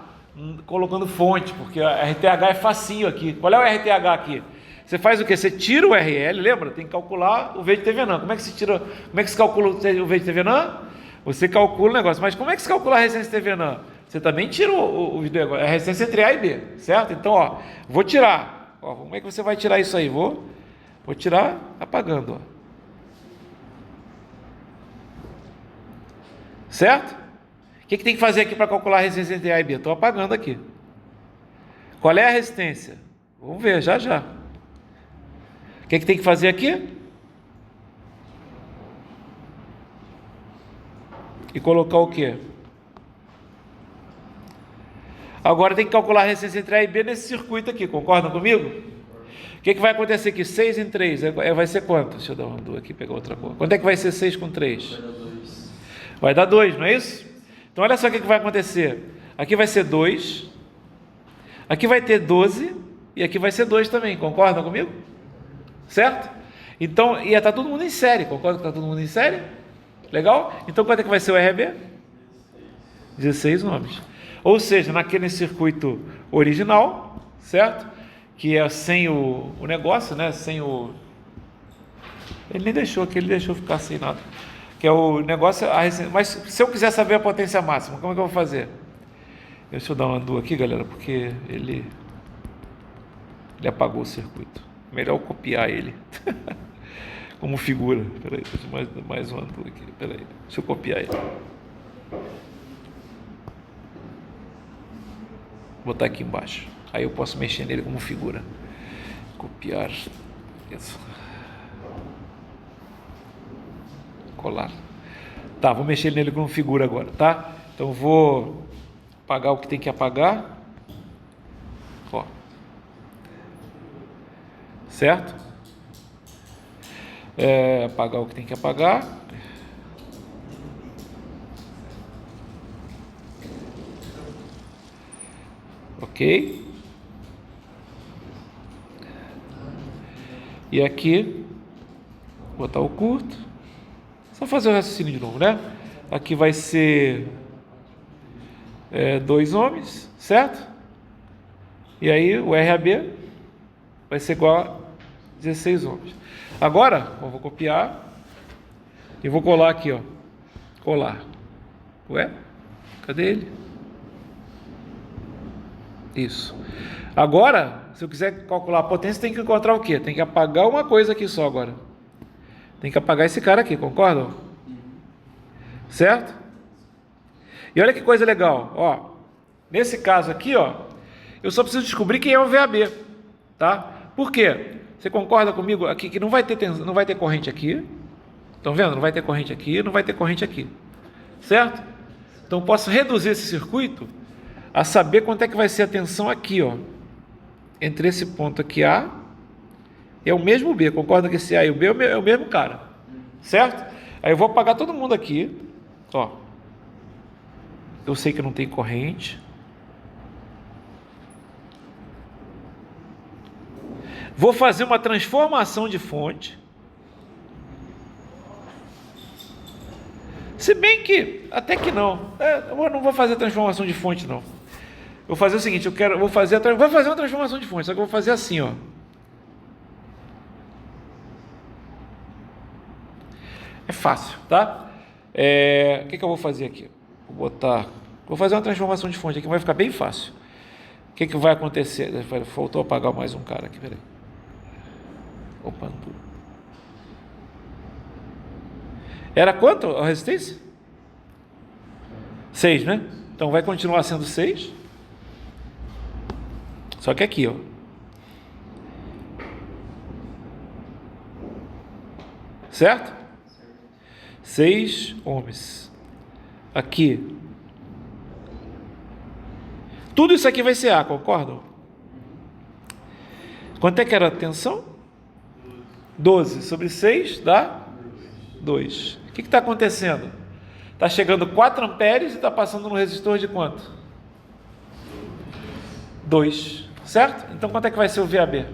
colocando fonte, porque a RTH é facinho aqui. Qual é o RTH aqui? Você faz o quê? Você tira o RL, lembra? Tem que calcular o V de TVNAM. Como é que se tira? Como é que se calcula o V de TVNAM? Você calcula o negócio. Mas como é que se calcula a resistência de TVNAM? Você também tira a resistência entre A e B, certo? Então, ó, vou tirar. Ó, como é que você vai tirar isso aí? Vou tirar apagando, ó. Certo? O que tem que fazer aqui para calcular a resistência entre A e B? Estou apagando aqui. Qual é a resistência? Vamos ver, já. O que tem que fazer aqui? E colocar o quê? Agora tem que calcular a resistência entre A e B nesse circuito aqui, concordam comigo? O que vai acontecer aqui? 6 em 3, vai ser quanto? Deixa eu dar uma duas aqui, pegar outra cor. Quanto é que vai ser 6 com 3? Vai dar 2, não é isso? Então olha só o que vai acontecer. Aqui vai ser 2, aqui vai ter 12 e aqui vai ser 2 também, concordam comigo? Certo? Então, ia estar todo mundo em série, concorda que está todo mundo em série? Legal? Então quanto é que vai ser o RB? 16 ohms. Ou seja, naquele circuito original, certo? Que é sem o negócio, né? Sem o... Ele nem deixou aqui, ele deixou ficar sem nada. Que é o negócio... Mas se eu quiser saber a potência máxima, como é que eu vou fazer? Deixa eu dar uma duas aqui, galera, porque ele apagou o circuito. Melhor eu copiar ele. Como figura. Peraí, deixa eu mais uma duas aqui. Peraí, deixa eu copiar ele. Vou botar aqui embaixo. Aí eu posso mexer nele como figura. Copiar. Isso. colar. Tá, vou mexer nele com figura agora, tá? Então vou apagar o que tem que apagar. Ó. Certo? Apagar o que tem que apagar. Ok. E aqui, botar o curto. Só fazer o raciocínio de novo, né? Aqui vai ser 2 ohms, certo? E aí o RAB vai ser igual a 16 ohms. Agora, eu vou copiar e vou colar aqui, ó. Colar. Ué? Cadê ele? Isso. Agora, se eu quiser calcular a potência, tem que encontrar o quê? Tem que apagar uma coisa aqui só agora. Tem que apagar esse cara aqui, concordam? Certo? E olha que coisa legal, ó. Nesse caso aqui, ó, eu só preciso descobrir quem é o VAB, tá? Por quê? Você concorda comigo aqui que não vai ter corrente aqui? Estão vendo? Não vai ter corrente aqui, não vai ter corrente aqui. Certo? Então eu posso reduzir esse circuito a saber quanto é que vai ser a tensão aqui, ó. Entre esse ponto aqui A é o mesmo B, concorda que esse A e o B é o mesmo cara, certo? Aí eu vou apagar todo mundo aqui, ó. Eu sei que não tem corrente. Vou fazer uma transformação de fonte. Se bem que, até que não. Eu não vou fazer transformação de fonte, não. Eu vou fazer o seguinte, vou fazer uma transformação de fonte, só que eu vou fazer assim, ó. É fácil, tá? O que eu vou fazer aqui? Vou fazer uma transformação de fonte aqui, vai ficar bem fácil. O que vai acontecer? Faltou apagar mais um cara aqui, peraí. Opa, era quanto a resistência? 6, né? Então vai continuar sendo 6. Só que aqui, ó. Certo? 6 ohms. Aqui. Tudo isso aqui vai ser A, concordam? Quanto é que era a tensão? 12 sobre 6 dá 2. O que está acontecendo? Está chegando 4 amperes e está passando no resistor de quanto? 2. Certo? Então quanto é que vai ser o VAB?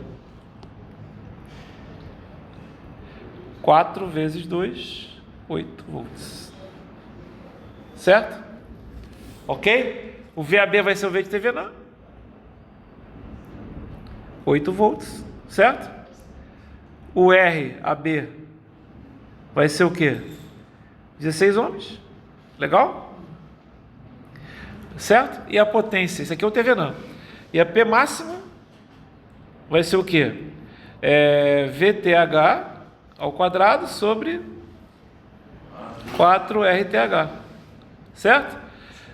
4 vezes 2, 8 volts. Certo? Ok? O VAB vai ser o V de TV, não? 8 volts. Certo? O RAB vai ser o quê? 16 ohms. Legal? Certo? E a potência? Isso aqui é o TV não. E a P máxima vai ser o quê? VTH ao quadrado sobre 4RTH. Certo?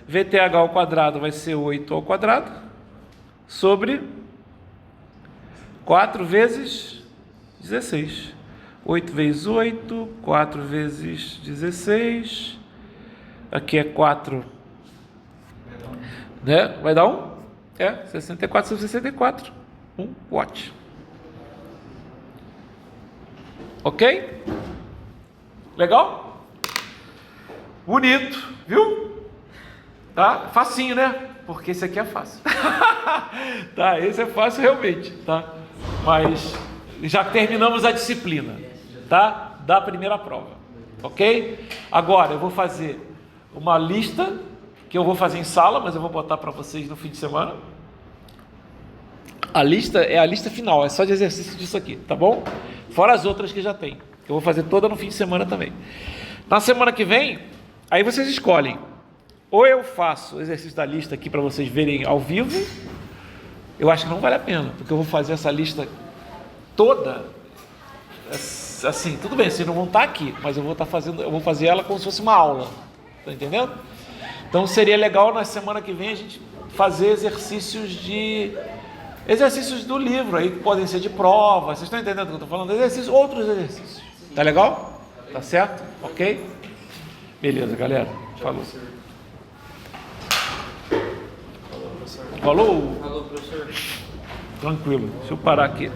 VTH ao quadrado vai ser 8 ao quadrado sobre 4 vezes 16. 8 vezes 8, 4 vezes 16. Aqui é 4. Né? Vai dar 1? 64 sobre 64. 1 watt. Ok? Legal? Bonito, viu? Tá? Facinho, né? Porque esse aqui é fácil. Tá, esse é fácil realmente, tá? Mas já terminamos a disciplina, tá? Da primeira prova, ok? Agora eu vou fazer uma lista que eu vou fazer em sala, mas eu vou botar para vocês no fim de semana. A lista é a lista final, é só de exercício disso aqui, tá bom? Fora as outras que já tem. Eu vou fazer toda no fim de semana também. Na semana que vem, aí vocês escolhem. Ou eu faço o exercício da lista aqui para vocês verem ao vivo. Eu acho que não vale a pena, porque eu vou fazer essa lista toda. Assim, tudo bem, vocês não vão estar aqui, mas eu vou fazer ela como se fosse uma aula. Tá entendendo? Então seria legal na semana que vem a gente fazer exercícios do livro aí, que podem ser de prova. Vocês estão entendendo o que eu estou falando? Outros exercícios. Tá legal? Tá certo? Ok? Beleza, galera. Falou. Falou, professor. Falou? Falou, professor. Tranquilo. Deixa eu parar aqui.